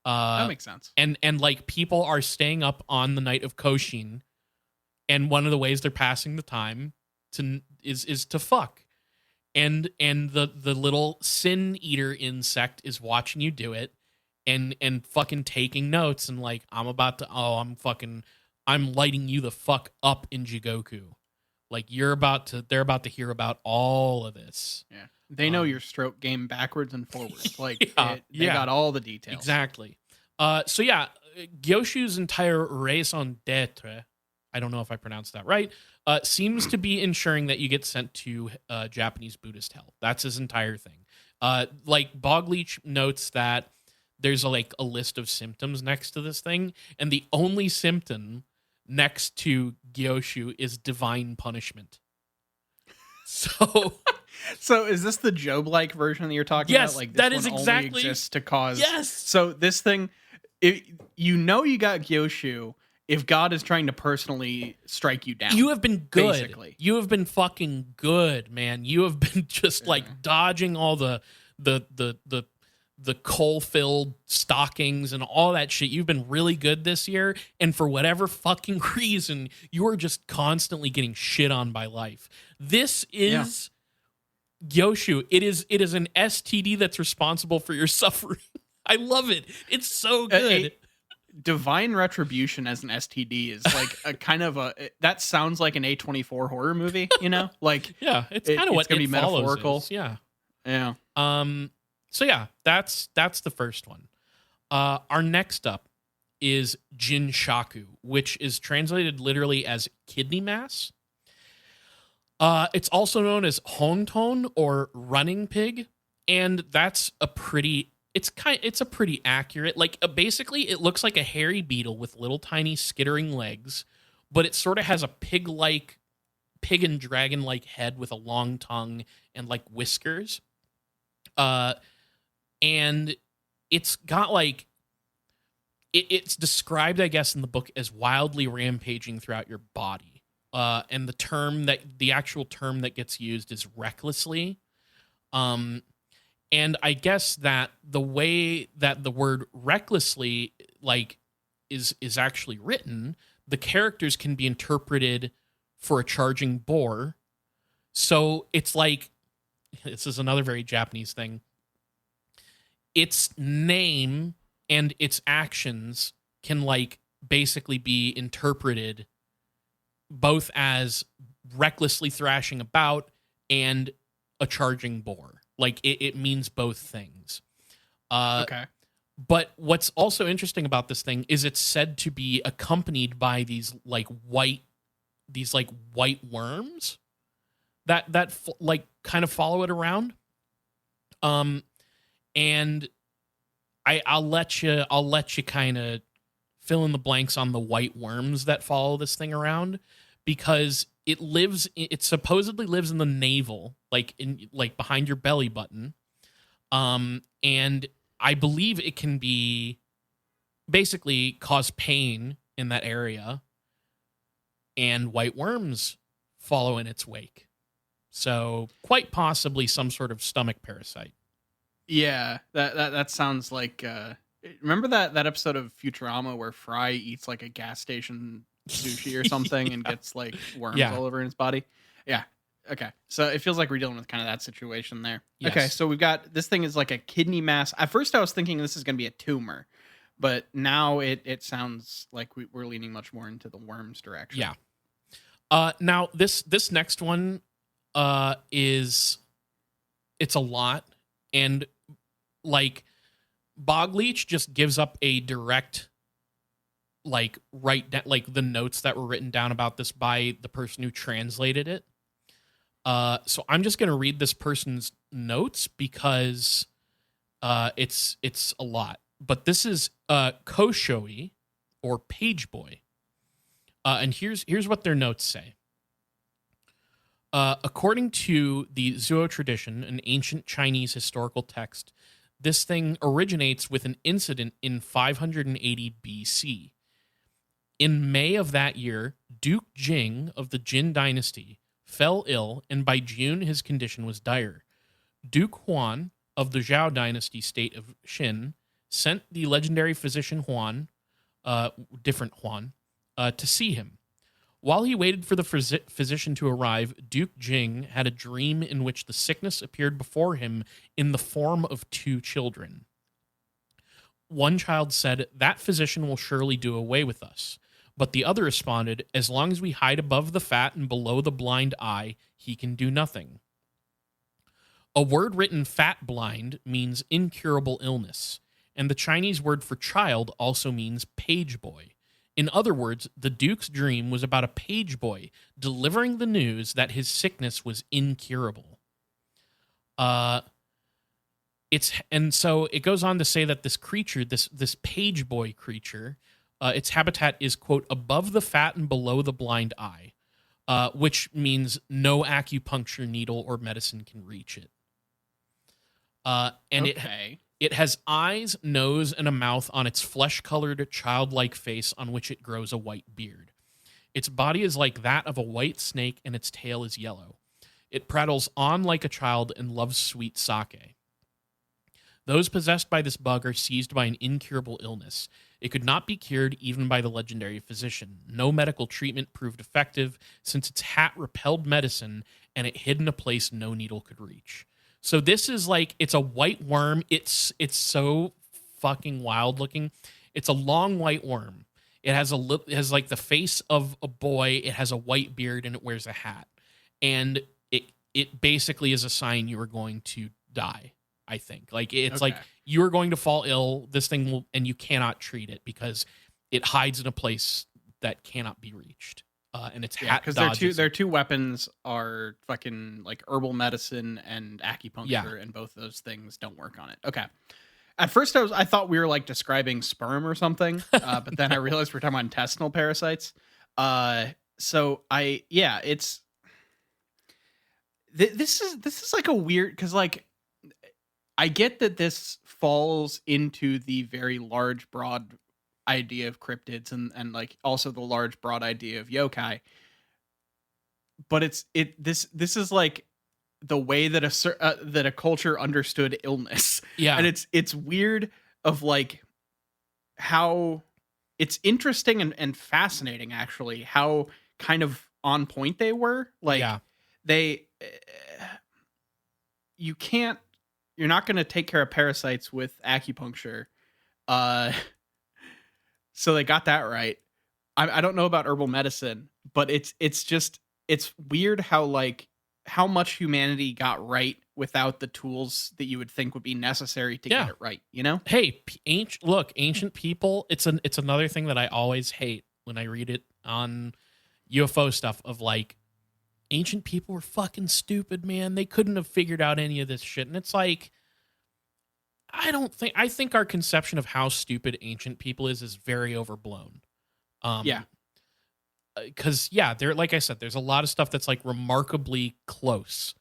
That makes sense.
And like people are staying up on the night of Koshin, and one of the ways they're passing the time is to fuck. And the little sin eater insect is watching you do it and fucking taking notes and like, I'm lighting you the fuck up in Jigoku. Like they're about to hear about all of this.
Yeah. They know your stroke game backwards and forwards. Like they got all the details.
Exactly. So yeah, Gyoshu's entire raison d'etre, I don't know if I pronounced that right, seems to be ensuring that you get sent to Japanese Buddhist hell. That's his entire thing. Like Bogleach notes that there's a list of symptoms next to this thing, and the only symptom next to Gyoshu is divine punishment. So
is this the Job-like version that you're talking
yes,
about? Like this
that is
one
exactly
only exists to cause.
Yes.
So this thing, you got Gyoshu if God is trying to personally strike you down.
You have been good.
Basically.
You have been fucking good, man. You have been just like dodging all the coal-filled stockings and all that shit. You've been really good this year, and for whatever fucking reason, you are just constantly getting shit on by life. This is Gyoshu. It is an STD that's responsible for your suffering. I love it. It's so good.
Divine retribution as an STD is like a kind of that sounds like an A24 horror movie, Like
yeah, it's kind of what
gonna be metaphorical.
Is. Yeah.
So
yeah, that's the first one. Our next up is Jinshaku, which is translated literally as kidney mass. It's also known as Honton or running pig, and that's it's a pretty accurate. Like basically, it looks like a hairy beetle with little tiny skittering legs, but it sort of has a pig and dragon-like head with a long tongue and like whiskers. And it's got like it's described, I guess, in the book as wildly rampaging throughout your body. And the actual term that gets used is recklessly. And I guess that the way that the word recklessly like is actually written, the characters can be interpreted for a charging boar. So it's like this is another very Japanese thing. Its name and its actions can like basically be interpreted both as recklessly thrashing about and a charging boar. Like it means both things.
Okay.
But what's also interesting about this thing is it's said to be accompanied by these like white worms that like kind of follow it around. And I'll let you kind of fill in the blanks on the white worms that follow this thing around, because it supposedly lives in the navel, like behind your belly button. And I believe it can be basically cause pain in that area, and white worms follow in its wake. So quite possibly some sort of stomach parasite.
Yeah, that sounds like. Remember that episode of Futurama where Fry eats like a gas station sushi or something and gets like worms
Yeah.
all over his body? Yeah. Okay. So it feels like we're dealing with kind of that situation there.
Yes.
Okay. So we've got this thing is like a kidney mass. At first, I was thinking this is going to be a tumor, but now it sounds like we're leaning much more into the worms direction.
Yeah. Now this next one is it's a lot, and like Bog Leech just gives up a direct like write down like the notes that were written down about this by the person who translated it. So I'm just gonna read this person's notes because it's a lot. But this is Koshoi or Page Boy. And here's what their notes say. According to the Zuo tradition, an ancient Chinese historical text, this thing originates with an incident in 580 BC. In May of that year, Duke Jing of the Jin dynasty fell ill, and by June his condition was dire. Duke Huan of the Zhao dynasty state of Xin sent the legendary physician Huan, different Huan, to see him. While he waited for the physician to arrive, Duke Jing had a dream in which the sickness appeared before him in the form of two children. One child said, "That physician will surely do away with us." But the other responded, "As long as we hide above the fat and below the blind eye, he can do nothing." A word written fat blind means incurable illness, and the Chinese word for child also means page boy. In other words, the Duke's dream was about a page boy delivering the news that his sickness was incurable. And so it goes on to say that this creature, this page boy creature, its habitat is, quote, above the fat and below the blind eye, which means no acupuncture needle or medicine can reach it. And
Okay.
It has eyes, nose, and a mouth on its flesh-colored, childlike face on which it grows a white beard. Its body is like that of a white snake, and its tail is yellow. It prattles on like a child and loves sweet sake. Those possessed by this bug are seized by an incurable illness. It could not be cured even by the legendary physician. No medical treatment proved effective, since its hat repelled medicine, and it hid in a place no needle could reach. So this is like, it's a white worm. It's so fucking wild looking. It's a long white worm. It has it has like the face of a boy. It has a white beard, and it wears a hat. And it basically is a sign you are going to die, I think. Like it's like you are going to fall ill. This thing will, and you cannot treat it because it hides in a place that cannot be reached. And its hat
because their two weapons are fucking like herbal medicine and acupuncture, and both of those things don't work on it. Okay. At first, I thought we were like describing sperm or something, but then I realized we're talking about intestinal parasites. It's this is like a weird, because like I get that this falls into the very large, broad idea of cryptids and like also the large broad idea of yokai, but this is like the way that that a culture understood illness.
Yeah.
And it's weird of like how it's interesting and fascinating actually how kind of on point they were. Like
Yeah.
they you can't you're not going to take care of parasites with acupuncture. Uh so they got that right. I don't know about herbal medicine, but it's just it's weird how like how much humanity got right without the tools that you would think would be necessary to get
Yeah.
it right, you know?
Hey, ancient people. It's another thing that I always hate when I read it on UFO stuff. Of like, ancient people were fucking stupid, man. They couldn't have figured out any of this shit. And it's like, I think our conception of how stupid ancient people is very overblown.
Yeah.
Because yeah, there, like I said, there's a lot of stuff that's like remarkably close,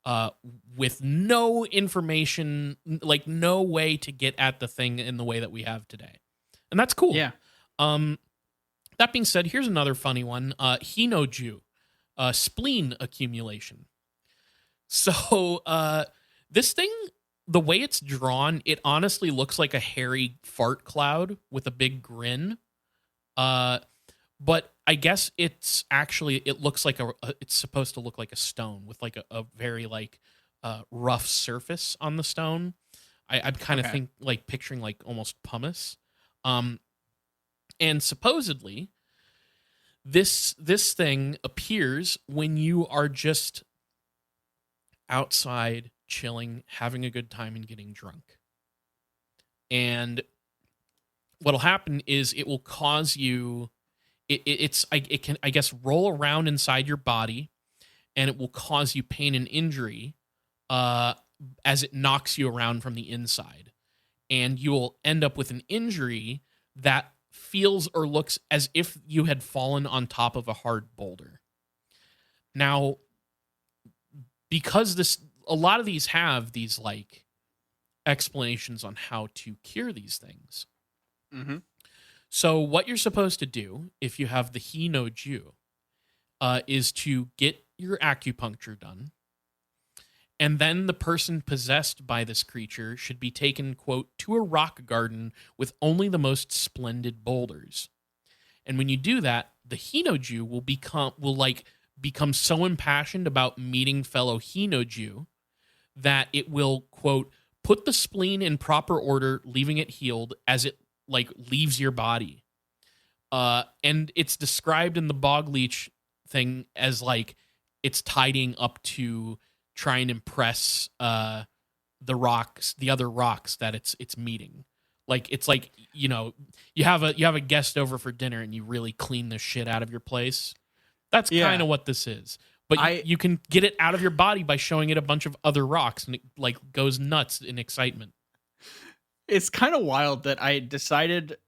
uh, with no information, like no way to get at the thing in the way that we have today, and that's cool.
Yeah.
Um, that being said, here's another funny one. Hinoju, spleen accumulation. So, this thing, the way it's drawn, it honestly looks like a hairy fart cloud with a big grin. But I guess it looks like it's supposed to look like a stone with like a very like rough surface on the stone. I'm kind of
Okay.
picturing like almost pumice. And supposedly this thing appears when you are just outside chilling, having a good time and getting drunk. And what'll happen is it will cause you it can, I guess, roll around inside your body, and it will cause you pain and injury as it knocks you around from the inside. And you will end up with an injury that feels or looks as if you had fallen on top of a hard boulder. Now, because a lot of these have these like explanations on how to cure these things.
Mm-hmm.
So what you're supposed to do if you have the Hinoju is to get your acupuncture done. And then the person possessed by this creature should be taken, quote, to a rock garden with only the most splendid boulders. And when you do that, the Hinoju will become so impassioned about meeting fellow Hinoju that it will, quote, put the spleen in proper order, leaving it healed as it like leaves your body. And it's described in the bog leech thing as like it's tidying up to try and impress the other rocks that it's meeting. Like it's like, you know, you have a guest over for dinner and you really clean the shit out of your place. That's
Yeah.
kind of what this is. But you can get it out of your body by showing it a bunch of other rocks, and it like goes nuts in excitement.
It's kind of wild that I decided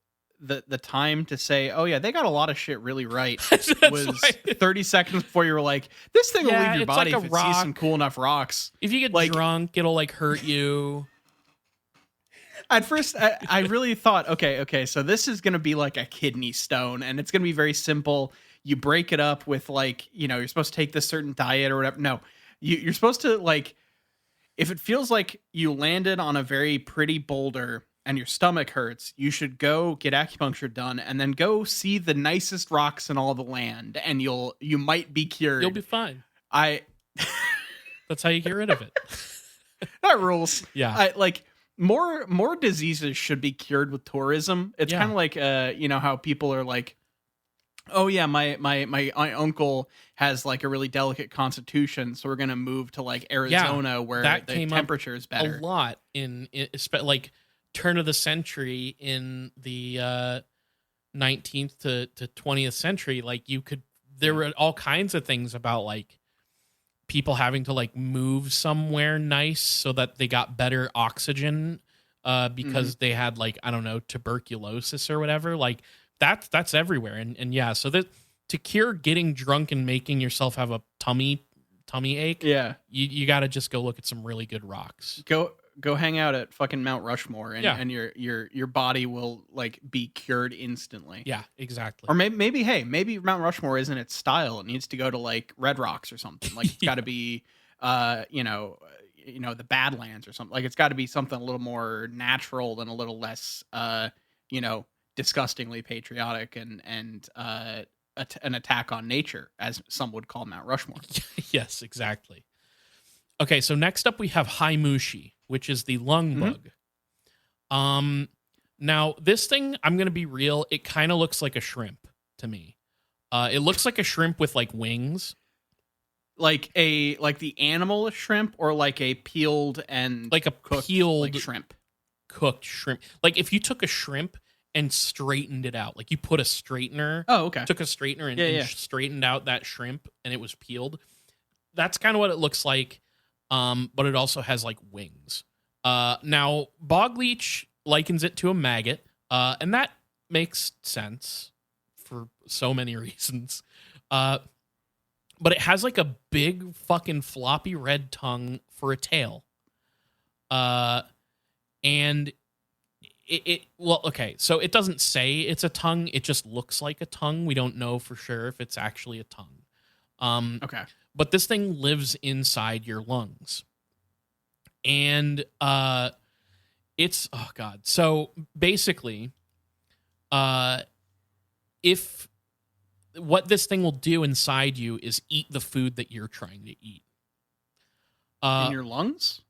the time to say, "Oh yeah, they got a lot of shit really right."
That's
Was
why-
30 seconds before you were like, "This thing will
Yeah,
leave your
it's
body
like a
if it sees some
rock.
cool enough rocks."
If you get
Like-
drunk, it'll like hurt you.
At first, I really thought, okay, so this is gonna be like a kidney stone, and it's gonna be very simple. You break it up with like, you know, you're supposed to take this certain diet or whatever. No, you're supposed to like, if it feels like you landed on a very pretty boulder and your stomach hurts, you should go get acupuncture done and then go see the nicest rocks in all the land, and you might be cured.
You'll be fine.
I
That's how you get rid of it.
that rules.
Yeah.
I like more diseases should be cured with tourism. It's
Yeah.
kind of like you know how people are like, oh yeah, my uncle has like a really delicate constitution, so we're gonna move to like Arizona where
that
the
came up
temperature is better.
A lot in like turn of the century in the 19th to 20th century. Like there were all kinds of things about like people having to like move somewhere nice so that they got better oxygen because they had like, I don't know, tuberculosis or whatever. Like that's everywhere. And yeah, so that to cure getting drunk and making yourself have a tummy ache,
Yeah,
you got to just go look at some really good rocks.
go hang out at fucking Mount Rushmore, and
Yeah.
and your body will like be cured instantly.
Yeah, exactly.
Or maybe Mount Rushmore isn't its style. It needs to go to like Red Rocks or something. Like it's got to be the Badlands or something. Like it's got to be something a little more natural and a little less, you know, disgustingly patriotic and an attack on nature, as some would call Mount Rushmore.
Yes, exactly. Okay, so next up we have Mushi, which is the lung
Mhm.
bug. Now this thing, I'm gonna be real, it kind of looks like a shrimp to me. It looks like a shrimp with like wings,
Like the animal shrimp, or like a peeled and
like a
cooked like
peeled
shrimp.
cooked shrimp. Like if you took a shrimp and straightened it out, like you put a straightener,
Oh, okay.
took a straightener and,
Yeah,
and
yeah.
straightened out that shrimp and it was peeled. That's kind of what it looks like. But it also has like wings. Now bog leech likens it to a maggot, and that makes sense for so many reasons. But it has like a big fucking floppy red tongue for a tail. And well, okay, so it doesn't say it's a tongue, it just looks like a tongue. We don't know for sure if it's actually a tongue.
Okay.
But this thing lives inside your lungs. And it's oh god. So basically, if what this thing will do inside you is eat the food that you're trying to eat.
In your lungs?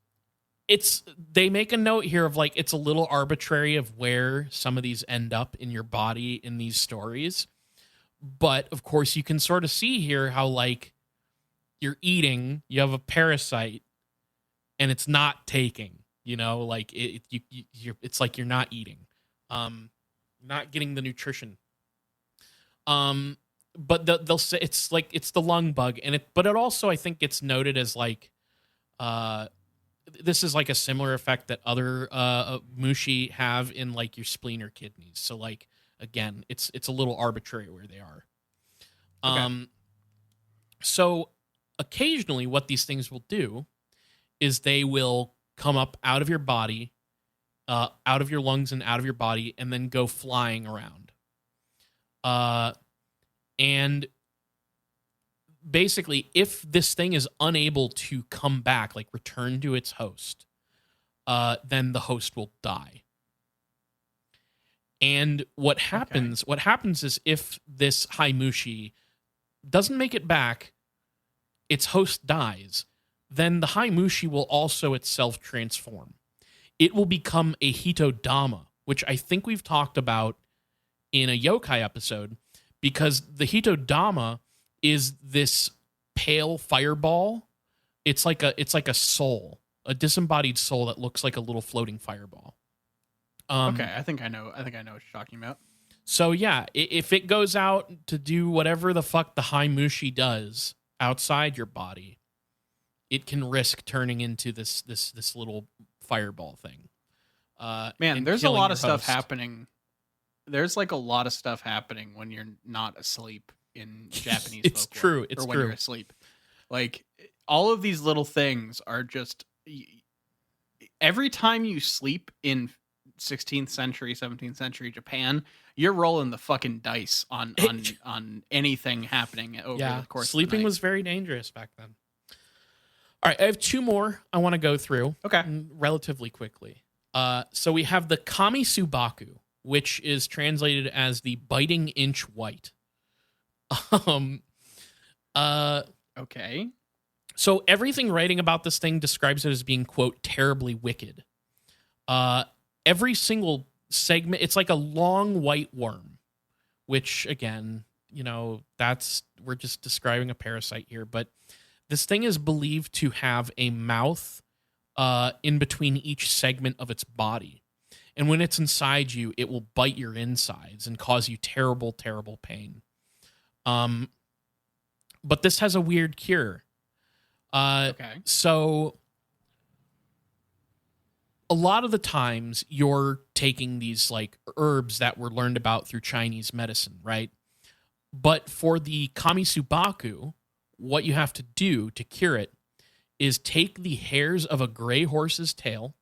They make a note here of like it's a little arbitrary of where some of these end up in your body in these stories. But of course you can sort of see here how like you're eating, you have a parasite and it's not taking, like it's like you're not eating. Not getting the nutrition. But they'll say it's like it's the lung bug but it also I think gets noted as like this is like a similar effect that other mushi have in like your spleen or kidneys. So like again, it's a little arbitrary where they are.
Okay.
So occasionally what these things will do is they will come up out of your body, out of your lungs and out of your body, and then go flying around. And basically, if this thing is unable to come back, like return to its host, then the host will die. And what happens is if this Haimushi doesn't make it back, its host dies, then the Haimushi will also itself transform. It will become a Hitodama, which I think we've talked about in a yokai episode, because the Hitodama is this pale fireball. It's like a soul, a disembodied soul that looks like a little floating fireball.
Okay, I think I know what you're talking about.
So yeah, if it goes out to do whatever the fuck the Haimushi does outside your body, it can risk turning into this little fireball thing.
Man, there's a lot of stuff
host.
happening. There's like a lot of stuff happening when you're not asleep in Japanese
It's
folklore.
true. It's
or when
true.
you're asleep. Like all of these little things are just every time you sleep in 16th century, 17th century Japan, you're rolling the fucking dice on anything happening over the course
sleeping
of the night.
was very dangerous back then. All right, I have two more I want to go through relatively quickly. So we have the Kamisubaku, which is translated as the biting inch white.
Okay.
So everything writing about this thing describes it as being, quote, terribly wicked. Every single segment, it's like a long white worm, which again, we're just describing a parasite here, but this thing is believed to have a mouth in between each segment of its body. And when it's inside you, it will bite your insides and cause you terrible, terrible pain. But this has a weird cure. So a lot of the times you're taking these like herbs that were learned about through Chinese medicine, right? But for the Kamisubaku, what you have to do to cure it is take the hairs of a gray horse's tail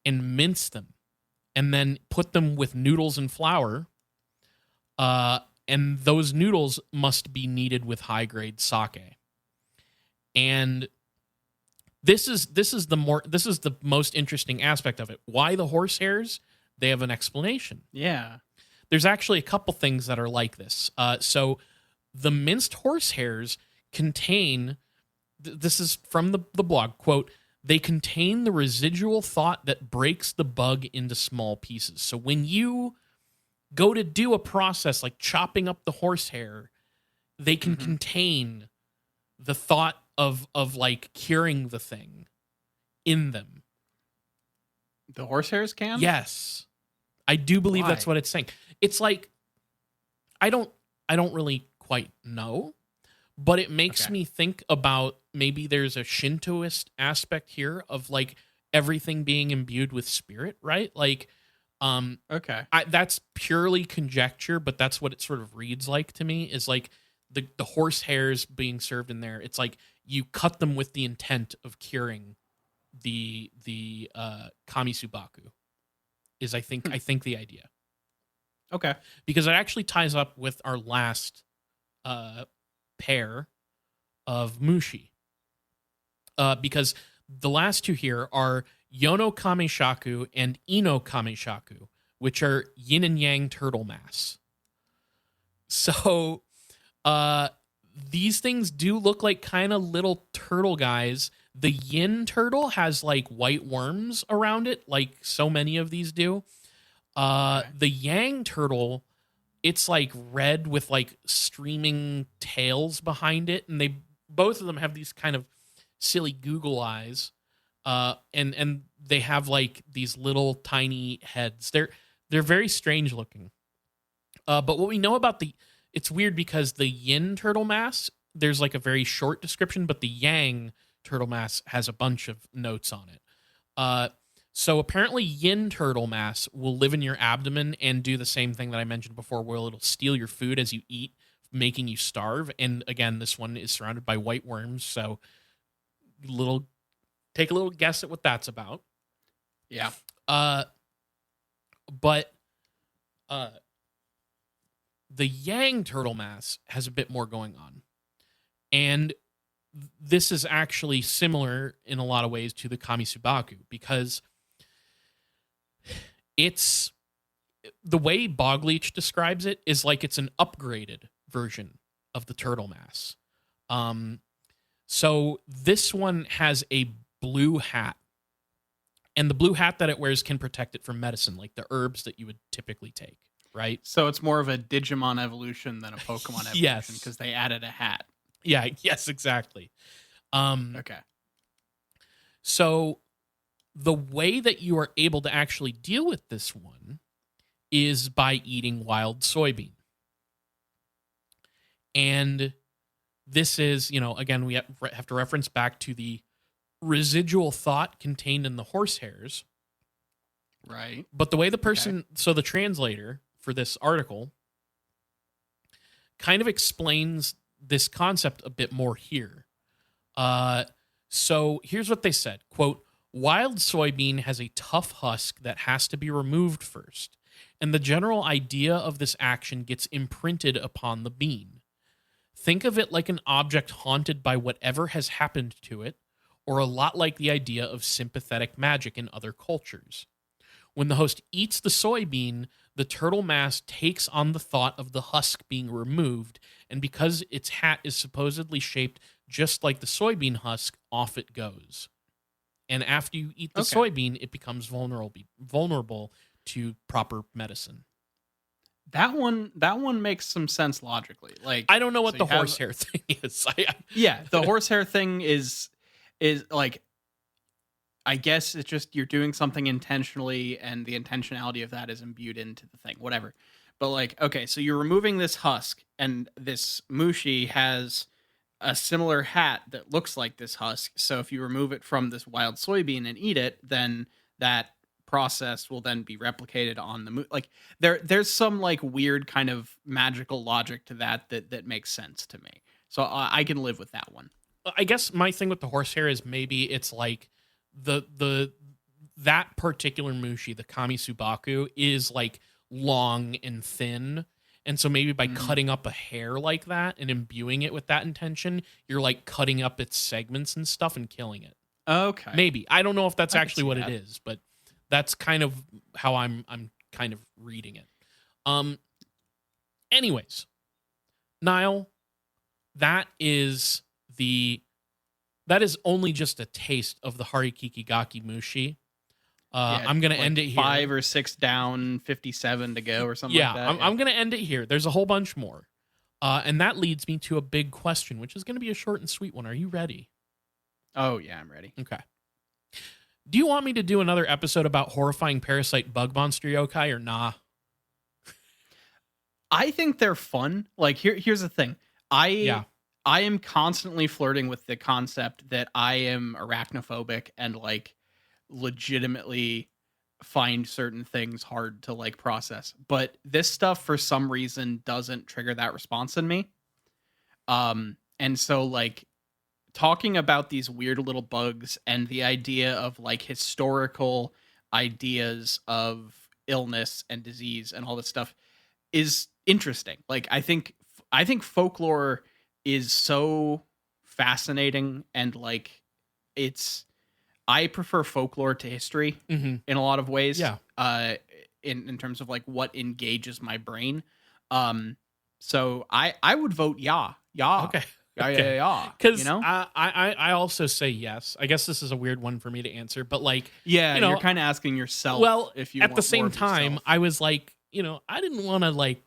and mince them and then put them with noodles and flour. And those noodles must be kneaded with high-grade sake. And This is the most interesting aspect of it. Why the horsehairs? They have an explanation.
Yeah.
There's actually a couple things that are like this. So the minced horsehairs contain, this is from the blog, quote, they contain the residual thought that breaks the bug into small pieces. So when you go to do a process like chopping up the horsehair, they can contain the thought of like curing the thing in them.
The horsehairs can?
Yes. I do believe
Why?
that's what it's saying. It's like I don't really quite know, but it makes me think about maybe there's a Shintoist aspect here of like everything being imbued with spirit, right? Like
Okay.
that's purely conjecture, but that's what it sort of reads like to me, is like the horse hairs being served in there. It's like you cut them with the intent of curing the kamisubaku is I think the idea.
Okay.
Because it actually ties up with our last pair of mushi. Because the last two here are Yono Kameshaku and Ino Kameshaku, which are yin and yang turtle mass. So these things do look like kind of little turtle guys. The yin turtle has like white worms around it, like so many of these do. The yang turtle, it's like red with like streaming tails behind it, and both of them have these kind of silly Google eyes, and they have like these little tiny heads. They're very strange looking. But what we know about it's weird because the yin turtle mass, there's like a very short description, but the yang turtle mass has a bunch of notes on it. So apparently yin turtle mass will live in your abdomen and do the same thing that I mentioned before, where it'll steal your food as you eat, making you starve. And again, this one is surrounded by white worms, so take a little guess at what that's about.
Yeah.
But the yang turtle mass has a bit more going on. And this is actually similar in a lot of ways to the kamisubaku, because it's the way Bogleach describes it is like it's an upgraded version of the turtle mass. So this one has a blue hat, and the blue hat that it wears can protect it from medicine, like the herbs that you would typically take, right?
So it's more of a Digimon evolution than a Pokemon evolution,
Yes.
because they added a hat.
Yeah, yes, exactly.
Okay.
So the way that you are able to actually deal with this one is by eating wild soybean. And this is, again, we have to reference back to the residual thought contained in the horsehairs.
Right.
But the way so the translator for this article kind of explains this concept a bit more here. So here's what they said, quote, wild soybean has a tough husk that has to be removed first, and the general idea of this action gets imprinted upon the bean. Think of it like an object haunted by whatever has happened to it, or a lot like the idea of sympathetic magic in other cultures. When the host eats the soybean, the turtle mass takes on the thought of the husk being removed, and because its hat is supposedly shaped just like the soybean husk, off it goes. And after you eat the soybean, it becomes vulnerable to proper medicine.
That one makes some sense logically. Like,
I don't know what the horsehair thing is.
Yeah, the horsehair thing is like, I guess it's just you're doing something intentionally, and the intentionality of that is imbued into the thing, whatever. But like, okay, so you're removing this husk, and this mushi has a similar hat that looks like this husk. So if you remove it from this wild soybean and eat it, then that process will then be replicated on the like there's some like weird kind of magical logic to that makes sense to me. So I can live with that one.
I guess my thing with the horsehair is maybe it's like that particular mushi, the kamisubaku, is like long and thin. And so maybe by cutting up a hair like that and imbuing it with that intention, you're like cutting up its segments and stuff and killing it.
Okay.
Maybe. I don't know if that's
I could
actually
see
what
that.
it is, but that's kind of how I'm kind of reading it. Um anyways, Niall, that is only just a taste of the Harikikigaki Mushi.
Yeah,
I'm going to
like
end it here.
5 or 6 down, 57 to go or something
Yeah,
like that.
I'm going to end it here. There's a whole bunch more. And that leads me to a big question, which is going to be a short and sweet one. Are you ready?
Oh, yeah, I'm ready.
Okay. Do you want me to do another episode about horrifying parasite bug monster yokai or nah?
I think they're fun. Like here's the thing.
Yeah.
I am constantly flirting with the concept that I am arachnophobic and like legitimately find certain things hard to like process. But this stuff for some reason doesn't trigger that response in me. And so like talking about these weird little bugs and the idea of like historical ideas of illness and disease and all this stuff is interesting. Like I think folklore is so fascinating and like it's I prefer folklore to history
Mm-hmm.
in a lot of ways.
Yeah.
In terms of like what engages my brain. So I would vote yeah. Yeah.
Okay.
Yeah,
Okay.
yeah, yeah.
Because
You know?
I also say yes. I guess this is a weird one for me to answer, but like,
Yeah,
you know,
you're kind of asking yourself
well,
if you
at
want
the
more
same
of
time,
yourself.
I was like, I didn't want to like,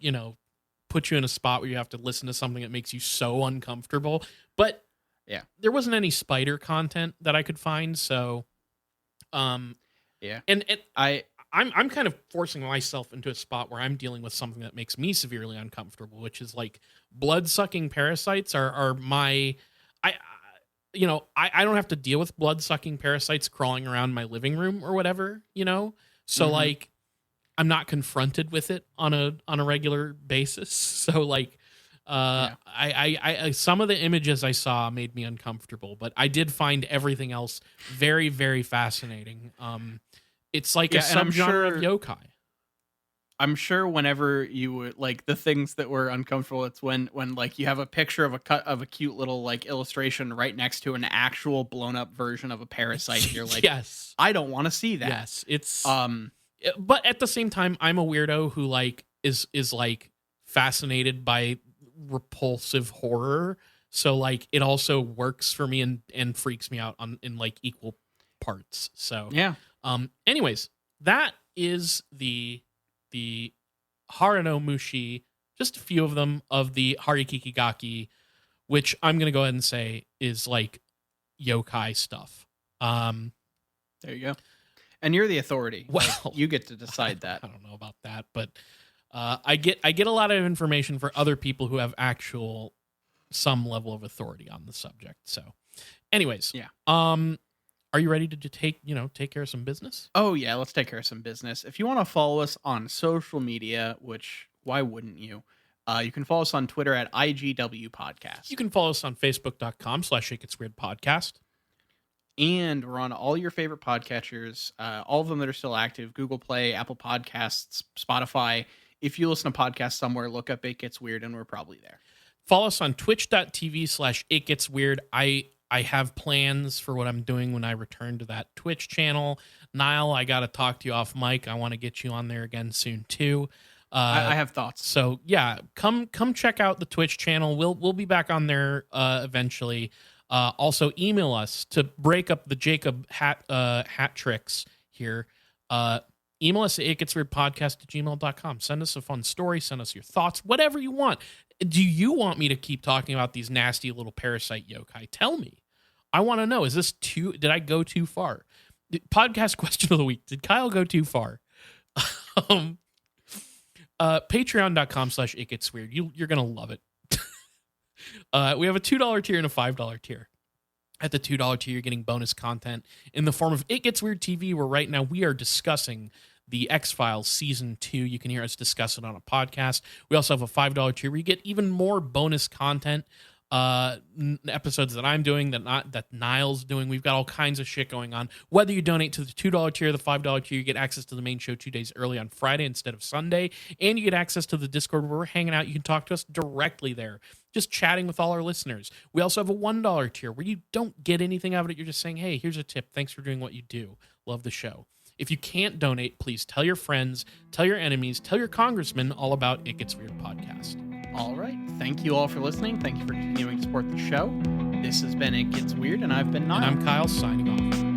put you in a spot where you have to listen to something that makes you so uncomfortable. But
Yeah.
there wasn't any spider content that I could find, so
Yeah.
and
I
I'm kind of forcing myself into a spot where I'm dealing with something that makes me severely uncomfortable, which is like blood sucking parasites are my I I don't have to deal with blood sucking parasites crawling around my living room or whatever, so
Mhm.
like I'm not confronted with it on a regular basis. So like
Yeah.
I some of the images I saw made me uncomfortable, but I did find everything else very, very fascinating. It's like a
Yeah, and
subgenre of yokai.
I'm sure whenever you would like the things that were uncomfortable, it's when like you have a picture of a cut of a cute little like illustration right next to an actual blown up version of a parasite. And you're like,
Yes.
I don't want to see that.
Yes. It's
Um,
but at the same time, I'm a weirdo who like is like fascinated by repulsive horror. So like it also works for me and freaks me out in like equal parts. So
yeah.
anyways, that is the Harano Mushi, just a few of them of the Harikikigaki, which I'm gonna go ahead and say is like yokai stuff.
There you go. And you're the authority.
Well,
Like, you get to decide that.
I don't know about that, but I get a lot of information for other people who have actual some level of authority on the subject. So, anyways,
Yeah.
Are you ready to take care of some business?
Oh yeah, let's take care of some business. If you want to follow us on social media, which why wouldn't you? You can follow us on Twitter at IGW Podcast.
You can follow us on Facebook.com/ShakeIt'sWeirdPodcast.
And we're on all your favorite podcatchers, all of them that are still active: Google Play, Apple Podcasts, Spotify. If you listen to podcasts somewhere, look up It Gets Weird, and we're probably there.
Follow us on Twitch.tv/ItGetsWeird. I have plans for what I'm doing when I return to that Twitch channel. Niall, I got to talk to you off mic. I want to get you on there again soon too.
I have thoughts.
So yeah, come check out the Twitch channel. We'll be back on there eventually. Also email us to break up the Jacob hat tricks here. Email us at itgetsweirdpodcast@gmail.com. Send us a fun story. Send us your thoughts, whatever you want. Do you want me to keep talking about these nasty little parasite yokai? Tell me. I want to know. Did I go too far? Podcast question of the week. Did Kyle go too far? Patreon.com/itgetsweird. You're going to love it. We have a $2 tier and a $5 tier. At the $2 tier, you're getting bonus content in the form of It Gets Weird TV, where right now we are discussing the X-Files Season 2. You can hear us discuss it on a podcast. We also have a $5 tier where you get even more bonus content.
episodes that I'm doing, that Niall's doing. We've got all kinds of shit going on. Whether you donate to the $2 tier or the $5 tier, you get access to the main show 2 days early on Friday instead of Sunday, and you get access to the Discord where we're hanging out. You can talk to us directly there, just chatting with all our listeners. We also have a $1 tier where you don't get anything out of it. You're just saying, hey, here's a tip. Thanks for doing what you do. Love the show. If you can't donate, please tell your friends, tell your enemies, tell your congressman all about It Gets Weird podcast.
All right. Thank you all for listening. Thank you for continuing to support the show. This has been It Gets Weird, and I've been Niall.
And I'm Kyle, signing off.